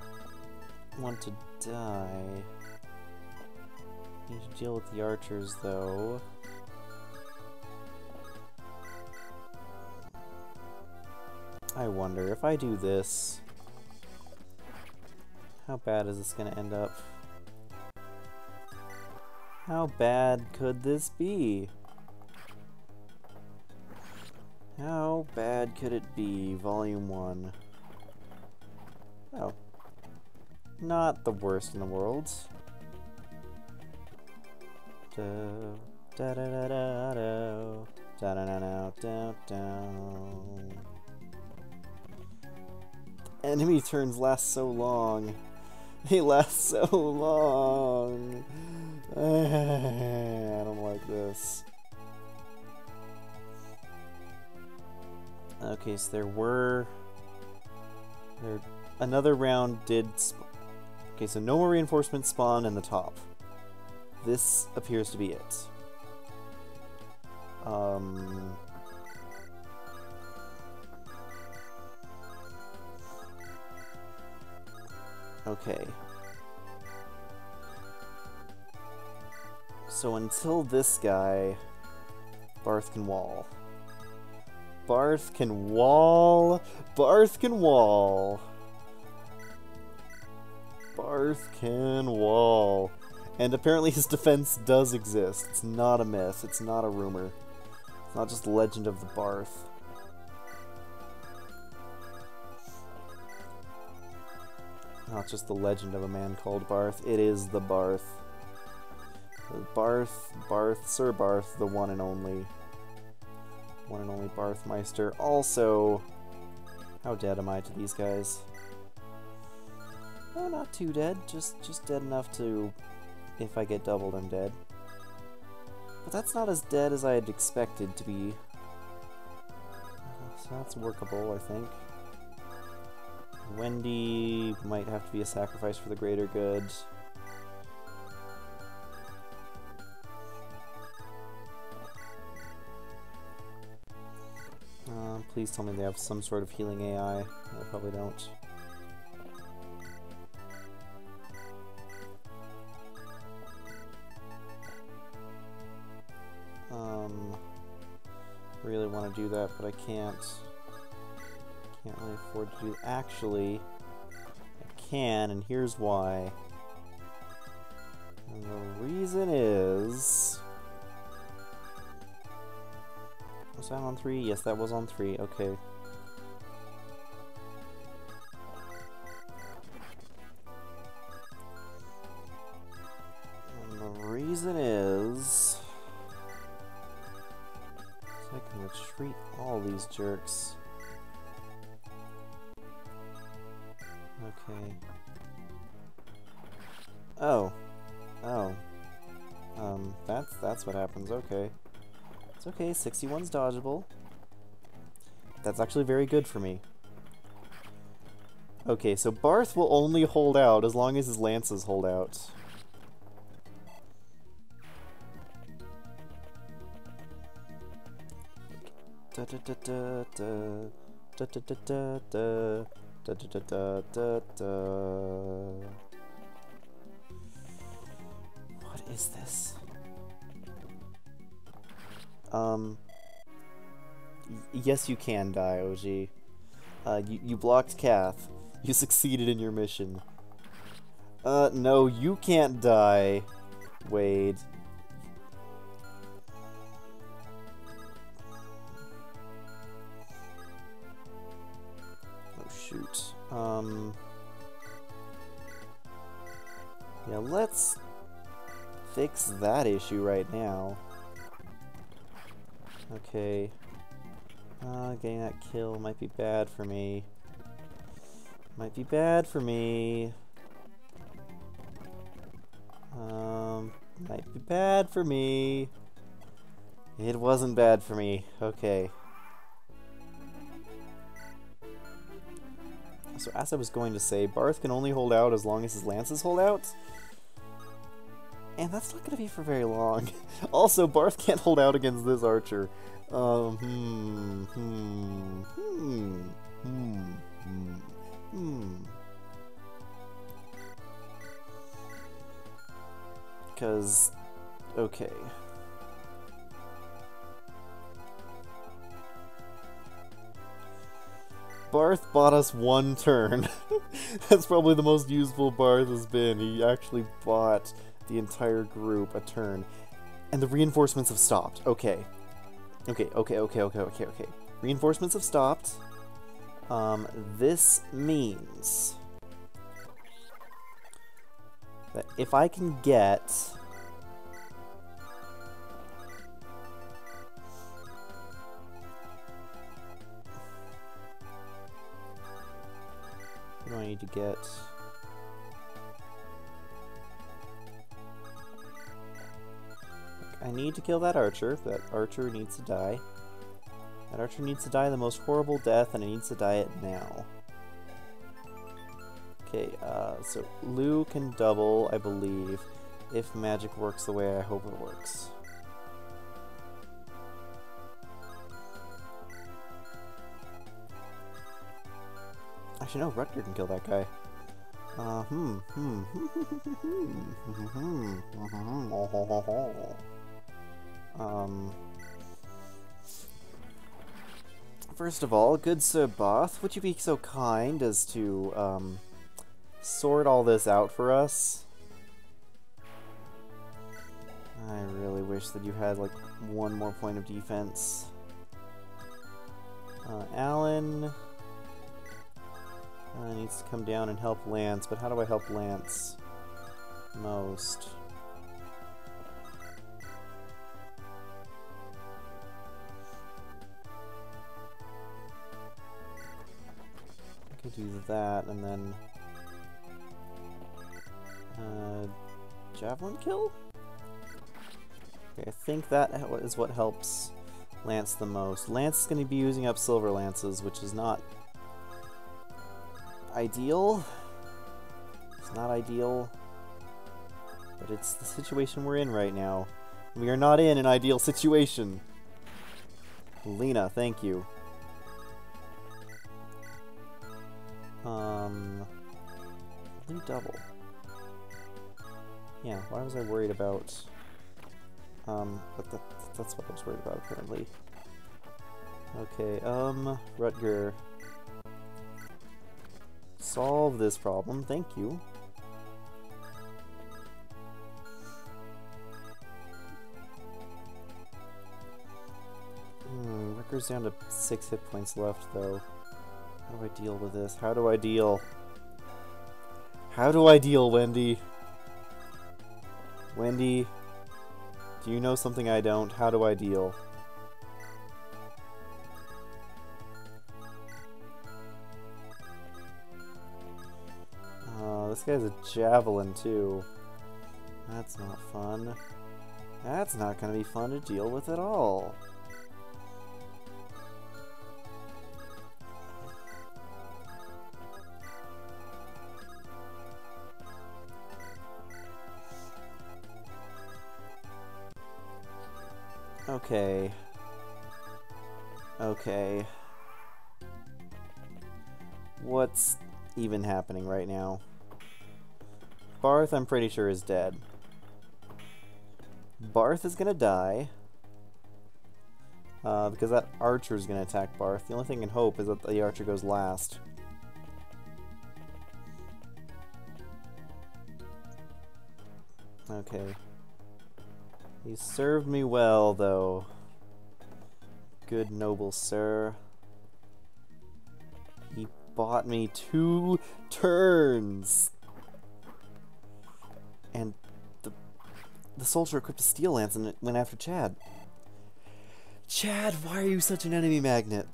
want to die. I need to deal with the archers, though. I wonder, if I do this, how bad is this gonna end up? How bad could this be? How bad could it be? Volume 1. Oh. Not the worst in the world. Enemy turns last so long. They last so long. I don't like this. Okay, so another round did... Okay, so no more reinforcements spawn in the top. This appears to be it. Okay. So until this guy, Barth can wall. Barth can wall! Barth can wall! Barth can wall. And apparently his defense does exist. It's not a myth. It's not a rumor. It's not just legend of the Barth. Not just the legend of a man called Barth. It is the Barth. Sir Barth, the one and only. One and only Barthmeister. Also, how dead am I to these guys? Oh, not too dead. Just dead enough to, if I get doubled, I'm dead. But that's not as dead as I had expected to be. So that's workable, I think. Wendy might have to be a sacrifice for the greater good. Please tell me they have some sort of healing AI. They probably don't. Really want to do that, but I can't. Can't really afford to do. Actually, I can, and here's why. And the reason is. Was that on 3? Yes, that was on 3. Okay. And the reason is... so I can retreat all these jerks. Okay. Oh. Oh. That's what happens. Okay. It's okay, 61's dodgeable. That's actually very good for me. Okay, so Barth will only hold out as long as his lances hold out. Da da da da da da da da da da da da da da. What is this? Yes, you can die, OG. You blocked Kath. You succeeded in your mission. No, you can't die, Wade. Oh, shoot. Yeah, let's fix that issue right now. Okay. Getting that kill might be bad for me. Might be bad for me. Might be bad for me. It wasn't bad for me. Okay. So as I was going to say, Barth can only hold out as long as his lances hold out. And that's not going to be for very long. Also, Barth can't hold out against this archer. Because, okay. Barth bought us one turn. That's probably the most useful Barth has been. He actually bought the entire group a turn. And the reinforcements have stopped. Okay. Okay. Reinforcements have stopped. This means that if I can get... what do I need to get? I need to kill that archer. That archer needs to die. That archer needs to die the most horrible death, and it needs to die it now. Okay, so Lou can double, I believe, if magic works the way I hope it works. Actually, no, Rutger can kill that guy. First of all, good Sir Both, would you be so kind as to, sort all this out for us? I really wish that you had, like, one more point of defense. Alan needs to come down and help Lance, but how do I help Lance most? I could do that, and then Javelin kill? Okay, I think that is what helps Lance the most. Lance is going to be using up Silver Lances, which is not ideal. It's not ideal, but it's the situation we're in right now. We are not in an ideal situation. Lena, thank you. Blue double. Yeah, why was I worried about... but that's what I was worried about, apparently. Okay, Rutger. Solve this problem, thank you. Rutger's down to 6 hit points left, though. How do I deal with this? How do I deal? How do I deal, Wendy? Wendy, do you know something I don't? How do I deal? This guy's a javelin, too. That's not fun. That's not gonna be fun to deal with at all. Okay. Okay. What's even happening right now? Barth, I'm pretty sure, is dead. Barth is gonna die. Because that archer is gonna attack Barth. The only thing I can hope is that the archer goes last. Okay. You served me well, though. Good noble sir. He bought me 2 turns! And the soldier equipped a steel lance and it went after Chad. Chad, why are you such an enemy magnet?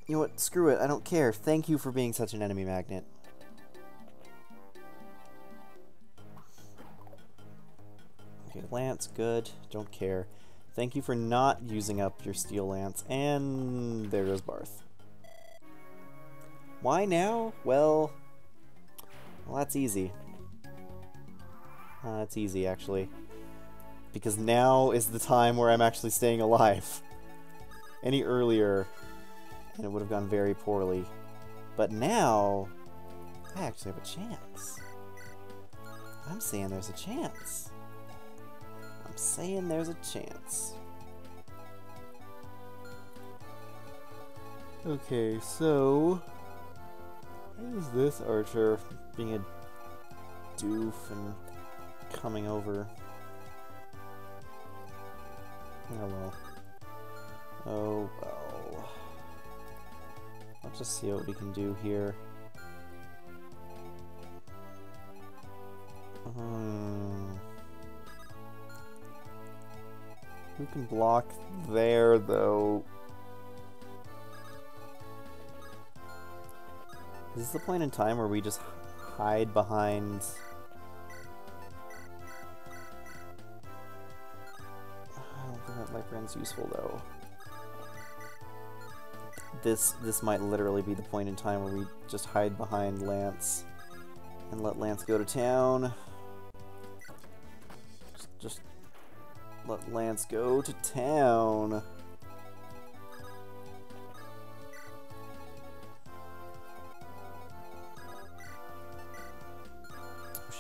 You know what? Screw it. I don't care. Thank you for being such an enemy magnet. Okay, lance, good. Don't care. Thank you for not using up your steel lance. And there goes Barth. Why now? Well, that's easy. It's easy, actually. Because now is the time where I'm actually staying alive. Any earlier, and it would have gone very poorly. But now, I actually have a chance. I'm saying there's a chance. I'm saying there's a chance. Okay, so... what is this archer being a doof and coming over? Oh well. Oh well. Let's just see what we can do here. Who can block there, though? Is this the point in time where we just hide behind... I don't think that life brand's useful, though. This might literally be the point in time where we just hide behind Lance and let Lance go to town. Just let Lance go to town.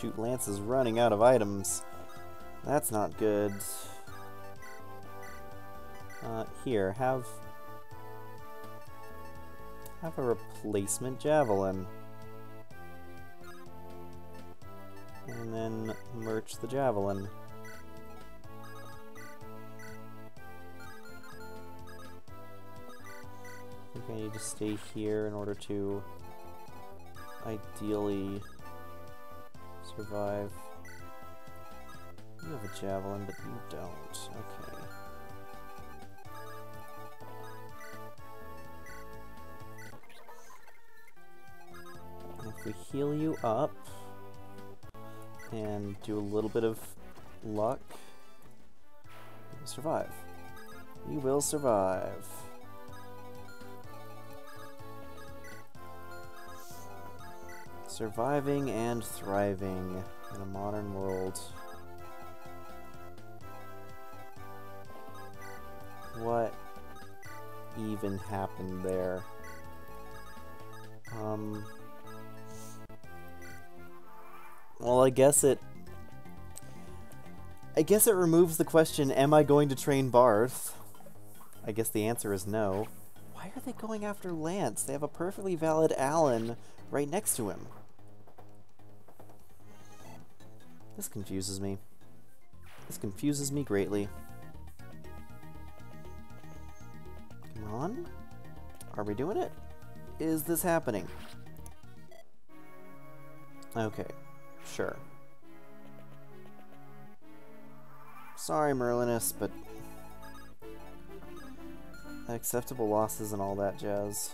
shoot, Lance is running out of items. That's not good. Here, have a replacement javelin. And then merch the javelin. I think I need to stay here in order to ideally survive. You have a javelin, but you don't. Okay. And if we heal you up and do a little bit of luck, you'll survive. You will survive. Surviving and thriving in a modern world. What even happened there? Well, I guess it removes the question, am I going to train Barth? I guess the answer is no. Why are they going after Lance? They have a perfectly valid Alan right next to him. This confuses me. This confuses me greatly. Come on? Are we doing it? Is this happening? Okay, sure. Sorry, Merlinus, but acceptable losses and all that jazz.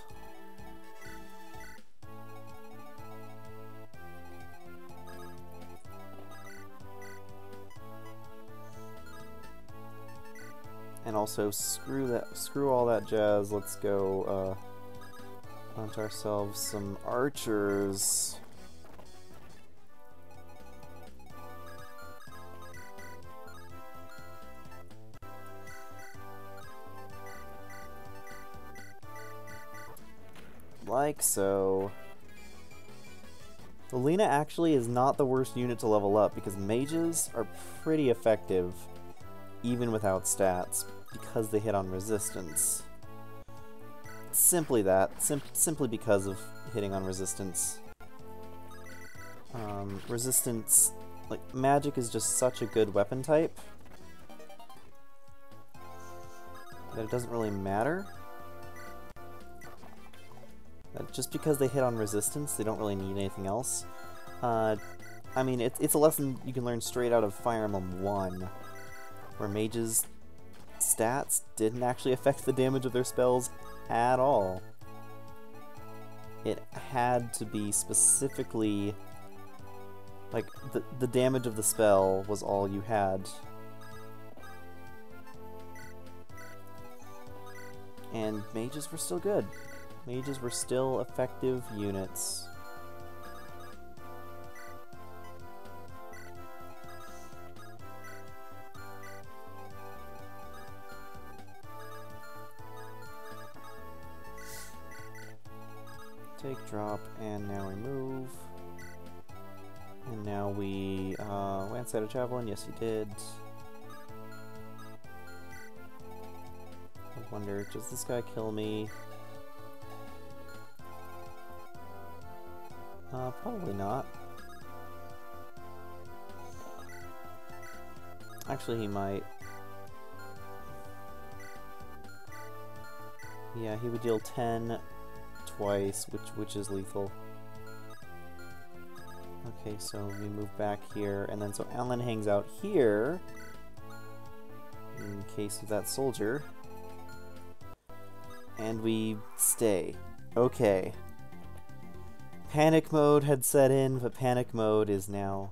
And also, screw all that jazz. Let's go hunt ourselves some archers. Like so. Lena actually is not the worst unit to level up because mages are pretty effective even without stats because they hit on resistance. Simply that. Simply because of hitting on resistance. Resistance, like, magic is just such a good weapon type that it doesn't really matter. Just because they hit on resistance, they don't really need anything else. I mean, it's a lesson you can learn straight out of Fire Emblem 1, where mages' stats didn't actually affect the damage of their spells at all. It had to be specifically, like, the damage of the spell was all you had. And mages were still good. Mages were still effective units. Take drop, and now we move. And now we, Lance had a javelin, yes he did. I wonder, does this guy kill me? Probably not. Actually, he might. Yeah, he would deal 10 twice, which is lethal. Okay, so we move back here, and then so Alan hangs out here in case of that soldier. And we stay. Okay. Panic mode had set in, but panic mode is now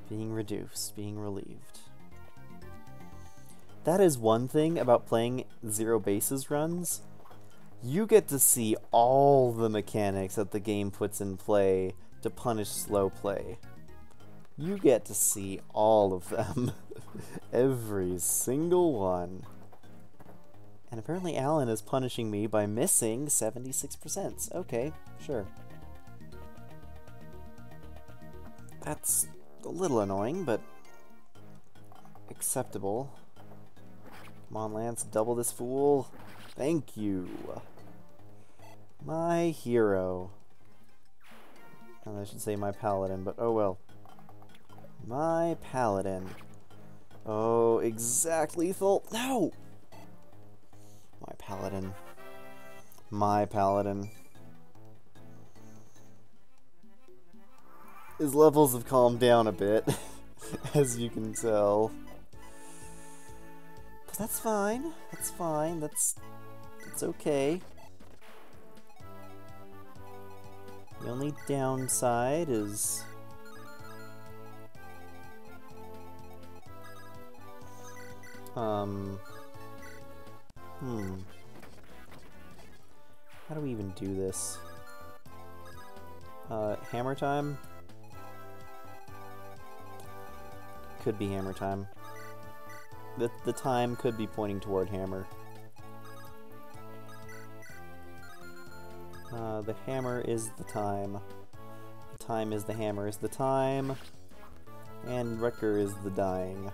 being reduced, being relieved. That is one thing about playing Zero Bases runs. You get to see all the mechanics that the game puts in play to punish slow play. You get to see all of them. Every single one. And apparently Alan is punishing me by missing 76%. Okay, sure. That's a little annoying, but acceptable. Come on, Lance, double this fool. Thank you. My hero. And I should say my paladin, but oh well. My paladin. Oh, exact lethal. No! My paladin. My paladin. His levels have calmed down a bit, as you can tell. But that's fine. That's fine. That's okay. The only downside is... How do we even do this? Hammer time? Could be hammer time. The time could be pointing toward hammer. The hammer is the time. The time is the hammer is the time. And Wrecker is the dying.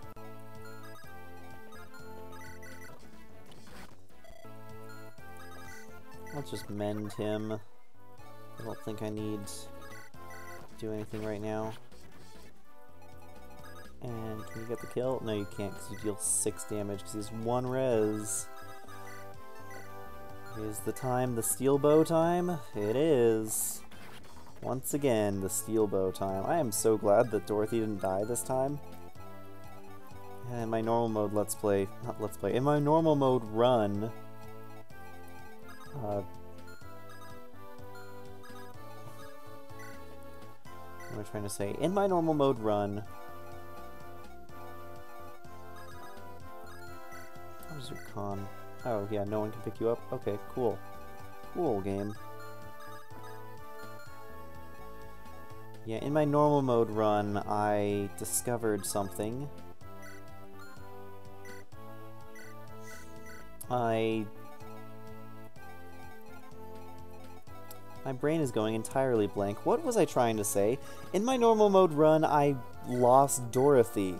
Let's just mend him. I don't think I need to do anything right now. And can you get the kill? No, you can't because you deal 6 damage because he's 1 res. Is the time the steel bow time? It is. Once again, the steel bow time. I am so glad that Dorothy didn't die this time. In my normal mode in my normal mode run, what am I trying to say? In my normal mode run, what is your con? Oh yeah, no one can pick you up? Okay, cool. Cool game. Yeah, in my normal mode run, I discovered something. My brain is going entirely blank. What was I trying to say? In my normal mode run, I lost Dorothy.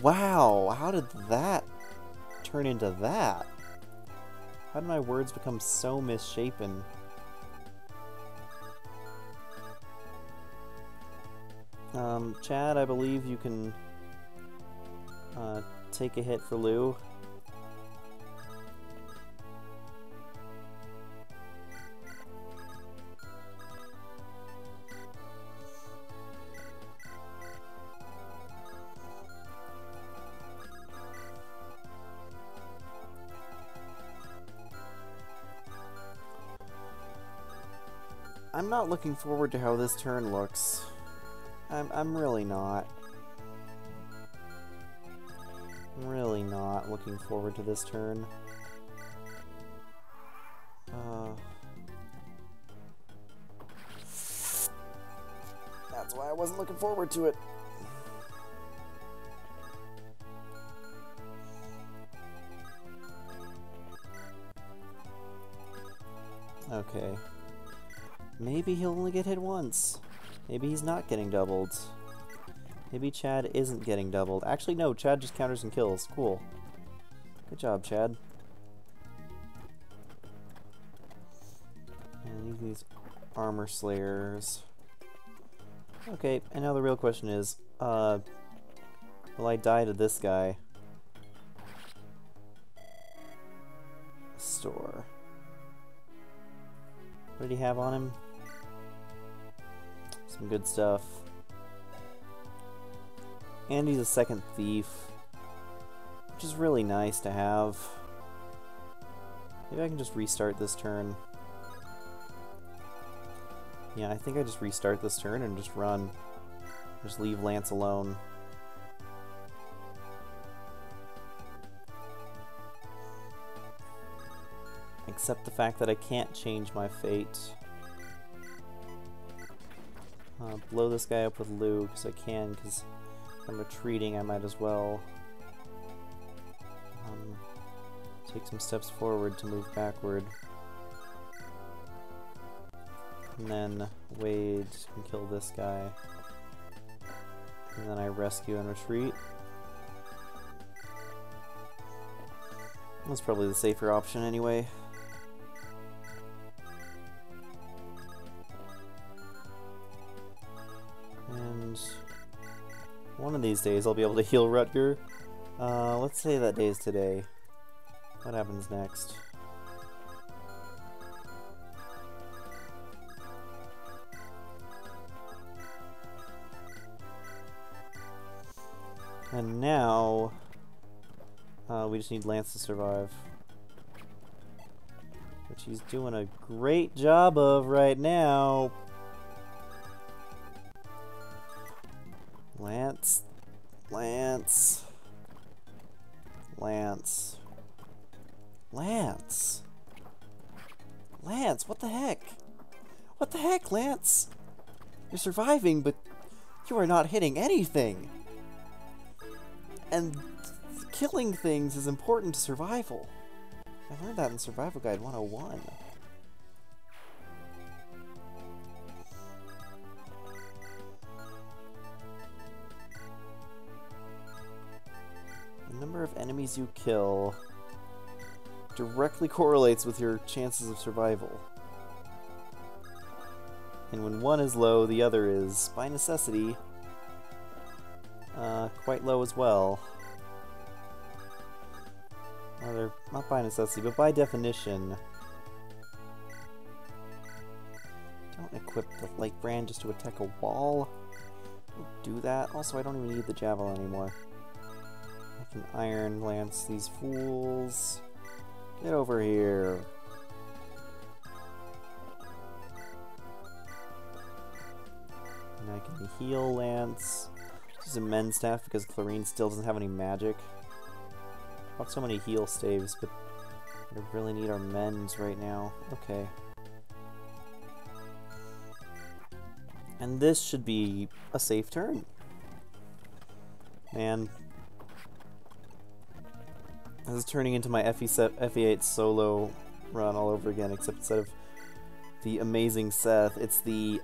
Wow, how did that turn into that? How did my words become so misshapen? Chad, I believe you can take a hit for Lou. I'm not looking forward to how this turn looks. I'm really not. I'm really not looking forward to this turn. That's why I wasn't looking forward to it. Okay. Maybe he'll only get hit once. Maybe he's not getting doubled. Maybe Chad isn't getting doubled. Actually, no, Chad just counters and kills. Cool. Good job, Chad. And these armor slayers. Okay, and now the real question is, will I die to this guy? Store. What did he have on him? Some good stuff. And he's a second thief, which is really nice to have. Maybe I can just restart this turn. Yeah, I think I just restart this turn and just run. Just leave Lance alone. Except the fact that I can't change my fate. Blow this guy up with Lou, because I can, because I'm retreating, I might as well. Take some steps forward to move backward. And then Wade can kill this guy. And then I rescue and retreat. That's probably the safer option anyway. And one of these days I'll be able to heal Rutger. Let's say that day is today. What happens next? And now, we just need Lance to survive. Which he's doing a great job of right now. Lance. Lance. Lance. Lance. Lance, what the heck? What the heck, Lance? You're surviving, but you are not hitting anything. And killing things is important to survival. I learned that in Survival Guide 101. The number of enemies you kill directly correlates with your chances of survival. And when one is low, the other is, by necessity, quite low as well. Rather, not by necessity, but by definition. Don't equip the light brand just to attack a wall. Don't do that. Also, I don't even need the javelin anymore. I can Iron Lance these fools. Get over here. And I can heal Lance. Use a Men's Staff because Clarine still doesn't have any magic. Bought so many heal staves, but I really need our men's right now. Okay. And this should be a safe turn. Man. This is turning into my FE8 solo run all over again, except instead of the amazing Seth, it's the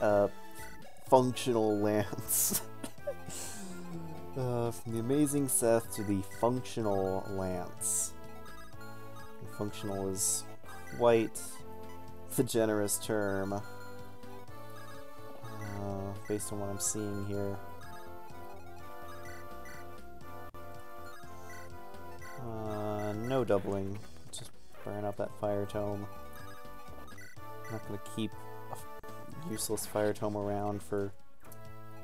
functional Lance. From the amazing Seth to the functional Lance. And functional is quite the generous term, based on what I'm seeing here. No doubling. Just burn up that Fire Tome. I'm not gonna keep a useless Fire Tome around for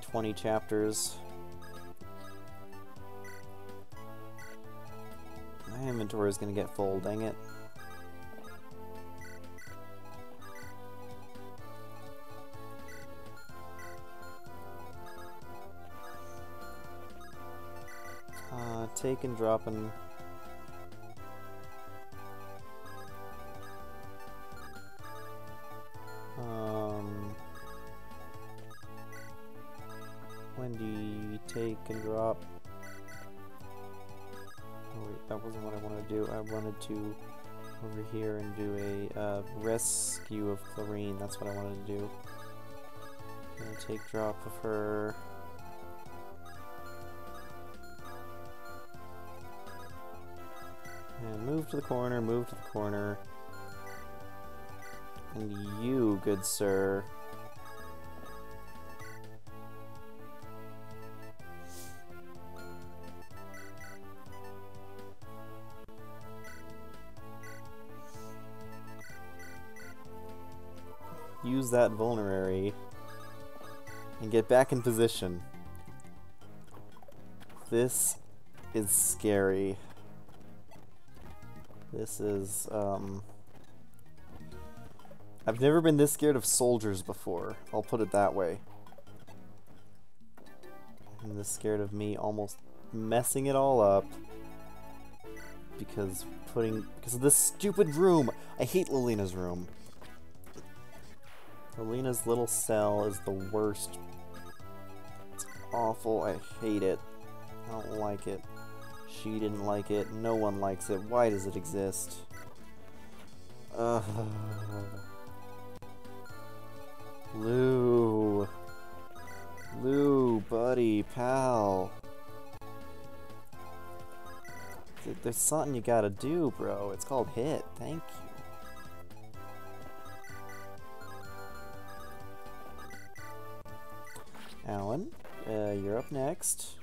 20 chapters. My inventory is gonna get full, dang it. Take and drop and Wendy, take and drop. Oh wait, that wasn't what I wanted to do. I wanted to over here and do a rescue of Clarine. That's what I wanted to do. I'm gonna take drop of her. And move to the corner, move to the corner. And you, good sir. Use that vulnerary and get back in position. This is scary. This is, I've never been this scared of soldiers before, I'll put it that way. I'm this scared of me almost messing it all up because of this stupid room. I hate Lilina's room. Lilina's little cell is the worst. It's awful, I hate it. I don't like it. She didn't like it, no one likes it. Why does it exist? Lou. Lou, buddy, pal. There's something you gotta do, bro. It's called hit. Thank you. Alan, you're up next.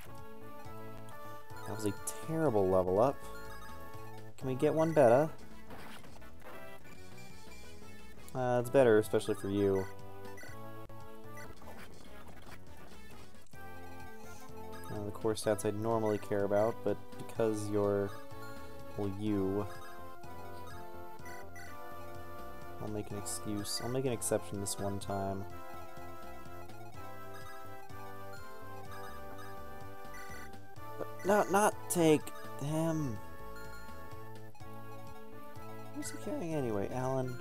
That was a terrible level up. Can we get one better? It's better, especially for you. The core stats I'd normally care about, but because you're, well, you, I'll make an excuse. I'll make an exception this one time. But not take him. Who's he carrying anyway? Alan?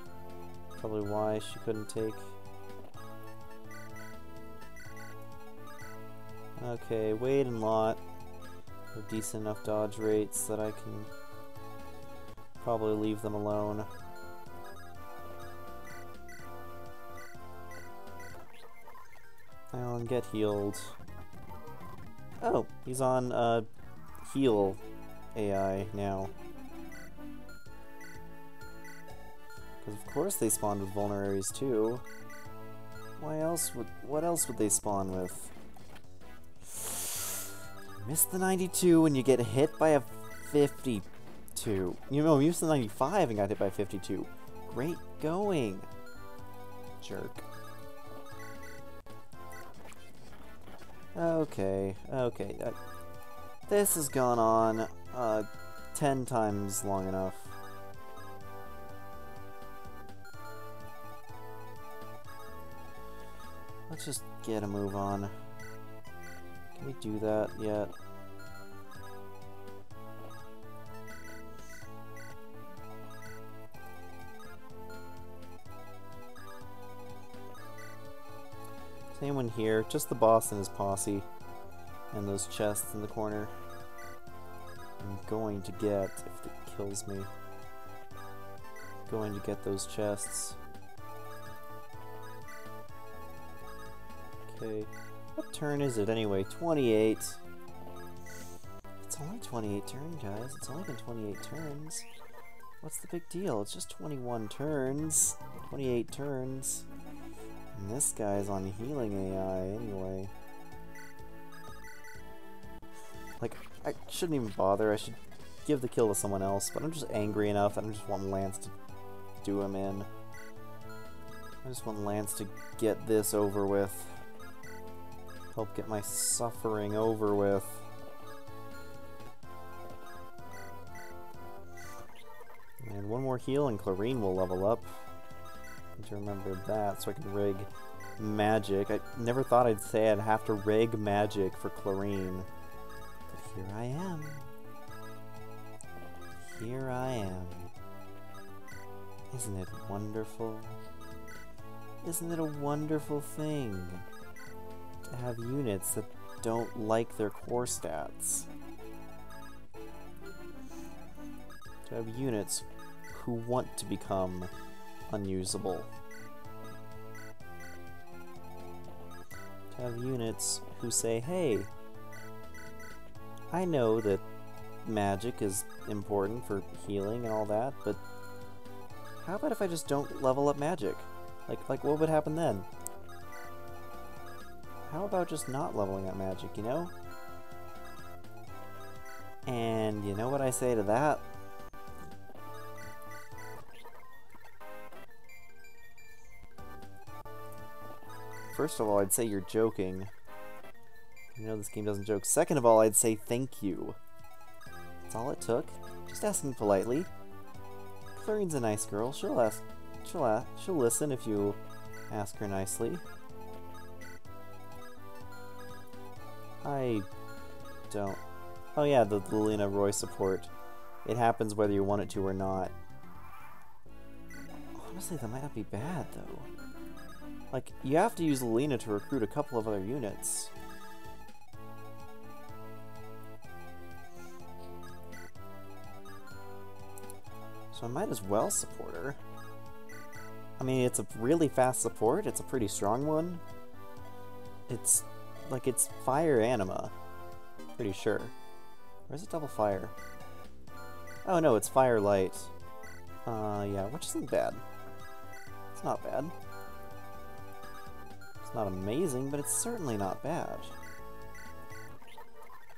Probably why she couldn't take. Okay, Wade and Lot are decent enough dodge rates that I can probably leave them alone. Alan, get healed. Oh, he's on heal AI now. Because of course they spawned with vulneraries too. What else would they spawn with? Missed the 92 and you get hit by a 52. You know, you missed the 95 and got hit by a 52. Great going, jerk. Okay. This has gone on 10 times long enough. Let's just get a move on. Can we do that yet? Is anyone here? Just the boss and his posse. And those chests in the corner. I'm going to get, if it kills me, going to get those chests. Okay. What turn is it anyway? 28. It's only 28 turns, guys. It's only been 28 turns. What's the big deal? It's just 21 turns. 28 turns. And this guy's on healing AI anyway. Like, I shouldn't even bother. I should give the kill to someone else, but I'm just angry enough and I just want Lance to do him in. I just want Lance to get this over with. Help get my suffering over with. And one more heal and Clarine will level up. Need to remember that so I can rig magic. I never thought I'd say I'd have to rig magic for Clarine. But here I am. Here I am. Isn't it wonderful? Isn't it a wonderful thing? To have units that don't like their core stats. To have units who want to become unusable. To have units who say, hey, I know that magic is important for healing and all that, but how about if I just don't level up magic? Like what would happen then? How about just not leveling up magic, you know? And you know what I say to that? First of all, I'd say you're joking. You know this game doesn't joke. Second of all, I'd say thank you. That's all it took. Just asking politely. Clarine's a nice girl. She'll listen if you ask her nicely. I don't... Oh yeah, the Lena Roy support. It happens whether you want it to or not. Honestly, that might not be bad, though. Like, you have to use Lena to recruit a couple of other units. So I might as well support her. I mean, it's a really fast support. It's a pretty strong one. It's Like, it's fire anima. Pretty sure. Or is it double fire? Oh no, it's fire light. Yeah, which isn't bad. It's not bad. It's not amazing, but it's certainly not bad.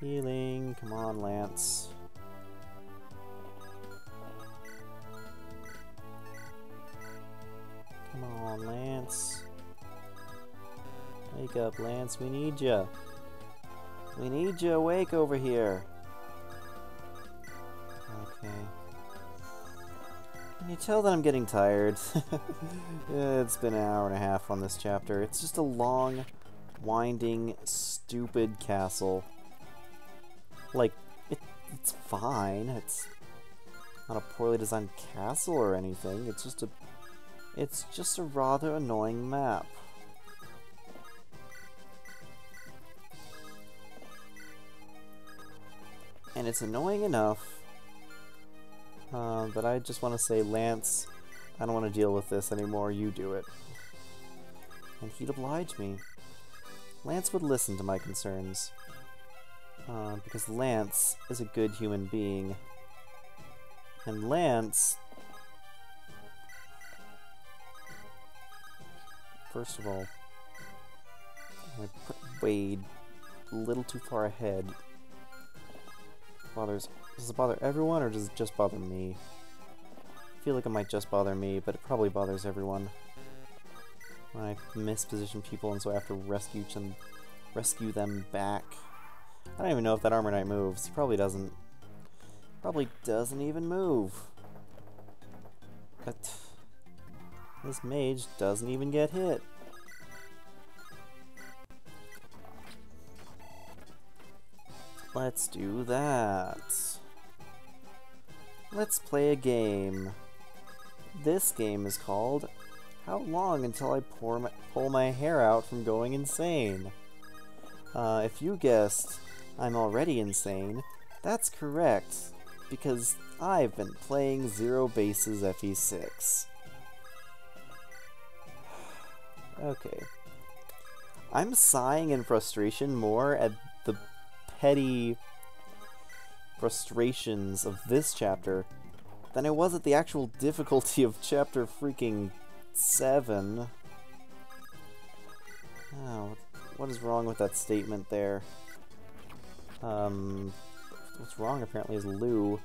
Healing, come on, Lance. Come on, Lance. Wake up, Lance, we need ya. We need you awake over here. Okay. Can you tell that I'm getting tired? It's been an hour and a half on this chapter. It's just a long, winding, stupid castle. Like, it's fine. It's not a poorly designed castle or anything. It's just a rather annoying map. And it's annoying enough that I just want to say, Lance, I don't want to deal with this anymore, you do it. And he'd oblige me. Lance would listen to my concerns. Because Lance is a good human being. And Lance... First of all, I put Wade a little too far ahead. Does it bother everyone, or does it just bother me? I feel like it might just bother me, but it probably bothers everyone. When I misposition people and so I have to rescue them back. I don't even know if that Armor Knight moves. He probably doesn't. Probably doesn't even move. But this mage doesn't even get hit. Let's do that. Let's play a game. This game is called How Long Until I Pull My Hair Out from Going Insane? If you guessed I'm already insane, that's correct, because I've been playing Zero Base's FE6. Okay. I'm sighing in frustration more at the petty frustrations of this chapter than I was at the actual difficulty of chapter freaking 7. Oh, what is wrong with that statement there? What's wrong apparently is Lou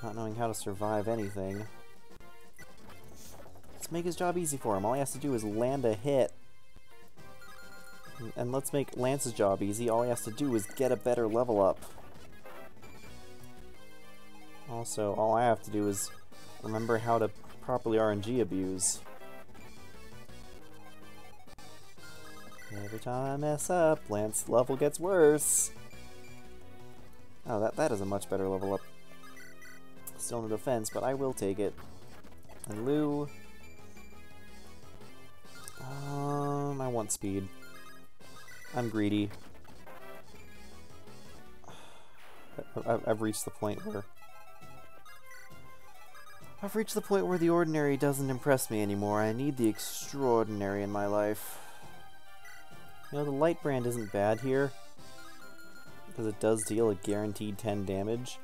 not knowing how to survive anything. Let's make his job easy for him. All he has to do is land a hit. And let's make Lance's job easy. All he has to do is get a better level up. Also, all I have to do is remember how to properly RNG abuse. Every time I mess up, Lance's level gets worse. Oh, that is a much better level up. Still no defense, but I will take it. And Lou... I want speed. I'm greedy. I've reached the point where... the ordinary doesn't impress me anymore. I need the extraordinary in my life. You know, the light brand isn't bad here, because it does deal a guaranteed 10 damage.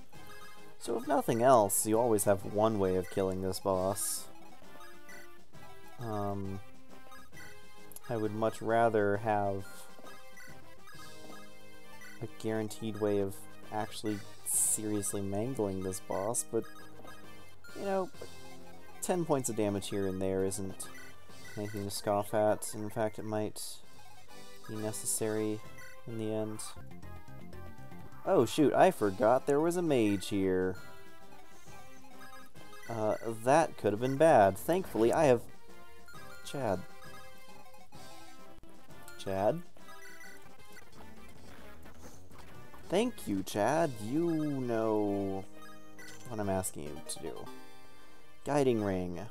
So if nothing else, you always have one way of killing this boss. I would much rather have a guaranteed way of actually seriously mangling this boss, but, you know, 10 points of damage here and there isn't anything to scoff at. In fact, it might be necessary in the end. Oh shoot, I forgot there was a mage here. That could have been bad. Thankfully, I have... Chad. Chad? Thank you, Chad. You know what I'm asking you to do. Guiding Ring.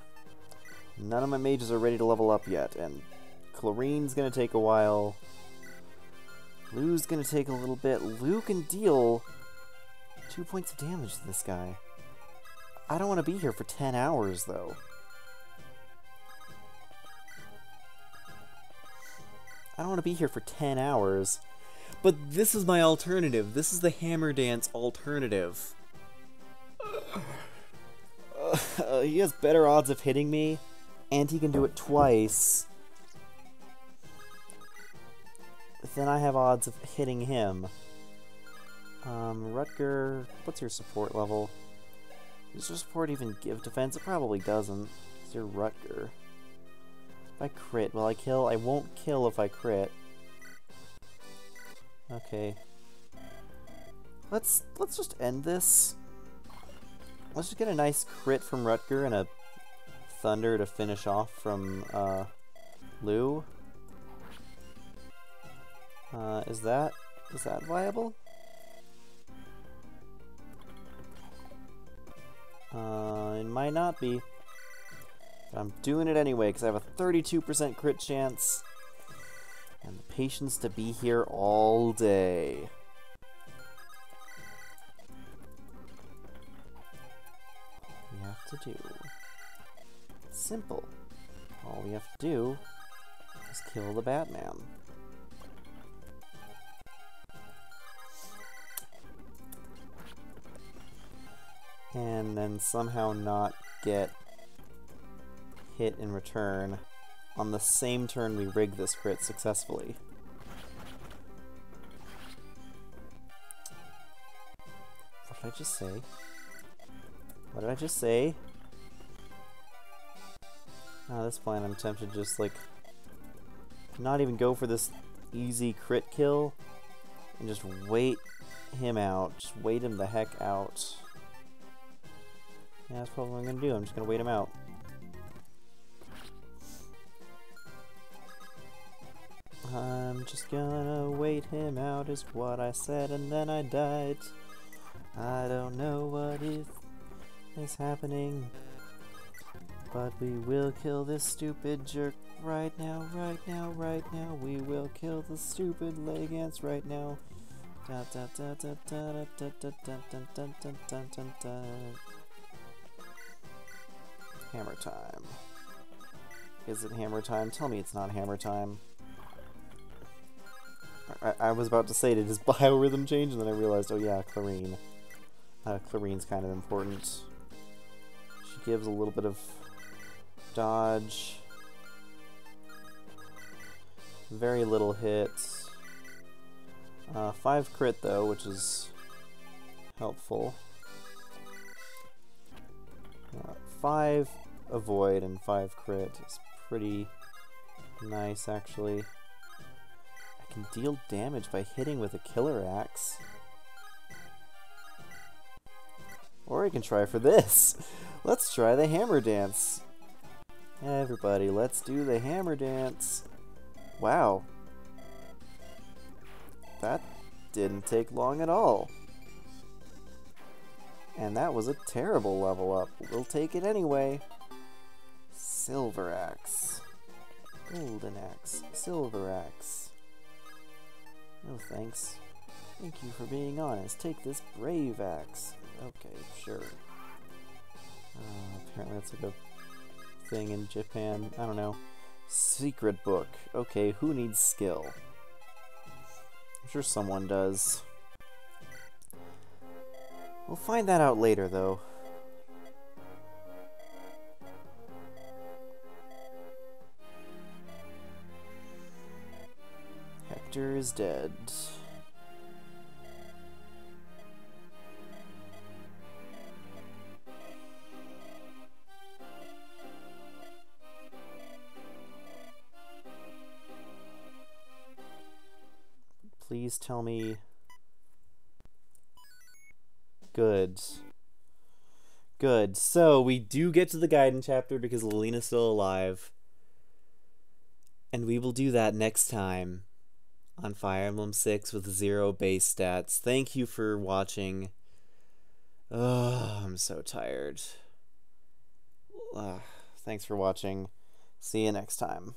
None of my mages are ready to level up yet, and Chlorine's gonna take a while. Lou's gonna take a little bit. Lou can deal 2 points of damage to this guy. I don't want to be here for 10 hours, though. I don't want to be here for 10 hours But this is my alternative. This is the Hammer Dance alternative. He has better odds of hitting me, and he can do it twice. Then I have odds of hitting him. Rutger, what's your support level? Does your support even give defense? It probably doesn't. It's your Rutger. If I crit, will I kill? I won't kill if I crit. Okay. Let's just end this. Let's just get a nice crit from Rutger and a Thunder to finish off from Lou. Is that viable? It might not be. But I'm doing it anyway because I have a 32% crit chance and the patience to be here all day. All we have to do, simple. All we have to do is kill the Batman. And then somehow not get hit in return on the same turn we rig this crit successfully. What did I just say? What did I just say? This plan I'm tempted to just, like, not even go for this easy crit kill and just wait him out. Just wait him the heck out. Yeah, that's probably what I'm gonna do. I'm just gonna wait him out. I'm just gonna wait him out is what I said, and then I died. I don't know what is happening, but we will kill this stupid jerk right now, right now, right now. We will kill the stupid Legance right now. Da da da da da da da da da da da da da. Hammer time. Is it hammer time? Tell me it's not hammer time. I was about to say, did his biorhythm change? And then I realized, oh yeah, Clarine. Clarine's kind of important. She gives a little bit of dodge. Very little hit. 5 crit though, which is helpful. 5 avoid and 5 crit is pretty nice, actually. I can deal damage by hitting with a killer axe. Or I can try for this. Let's try the hammer dance. Everybody, let's do the hammer dance. Wow. That didn't take long at all. And that was a terrible level up. We'll take it anyway. Silver axe. Golden axe. Silver axe. No thanks. Thank you for being honest. Take this brave axe. Okay, sure. Apparently that's like a thing in Japan. I don't know. Secret book. Okay, who needs skill? I'm sure someone does. We'll find that out later, though. Hector is dead. Please tell me... Good. Good. So, we do get to the Gaiden chapter because Lilina's still alive. And we will do that next time on Fire Emblem 6 with 0 base stats. Thank you for watching. Oh, I'm so tired. Thanks for watching. See you next time.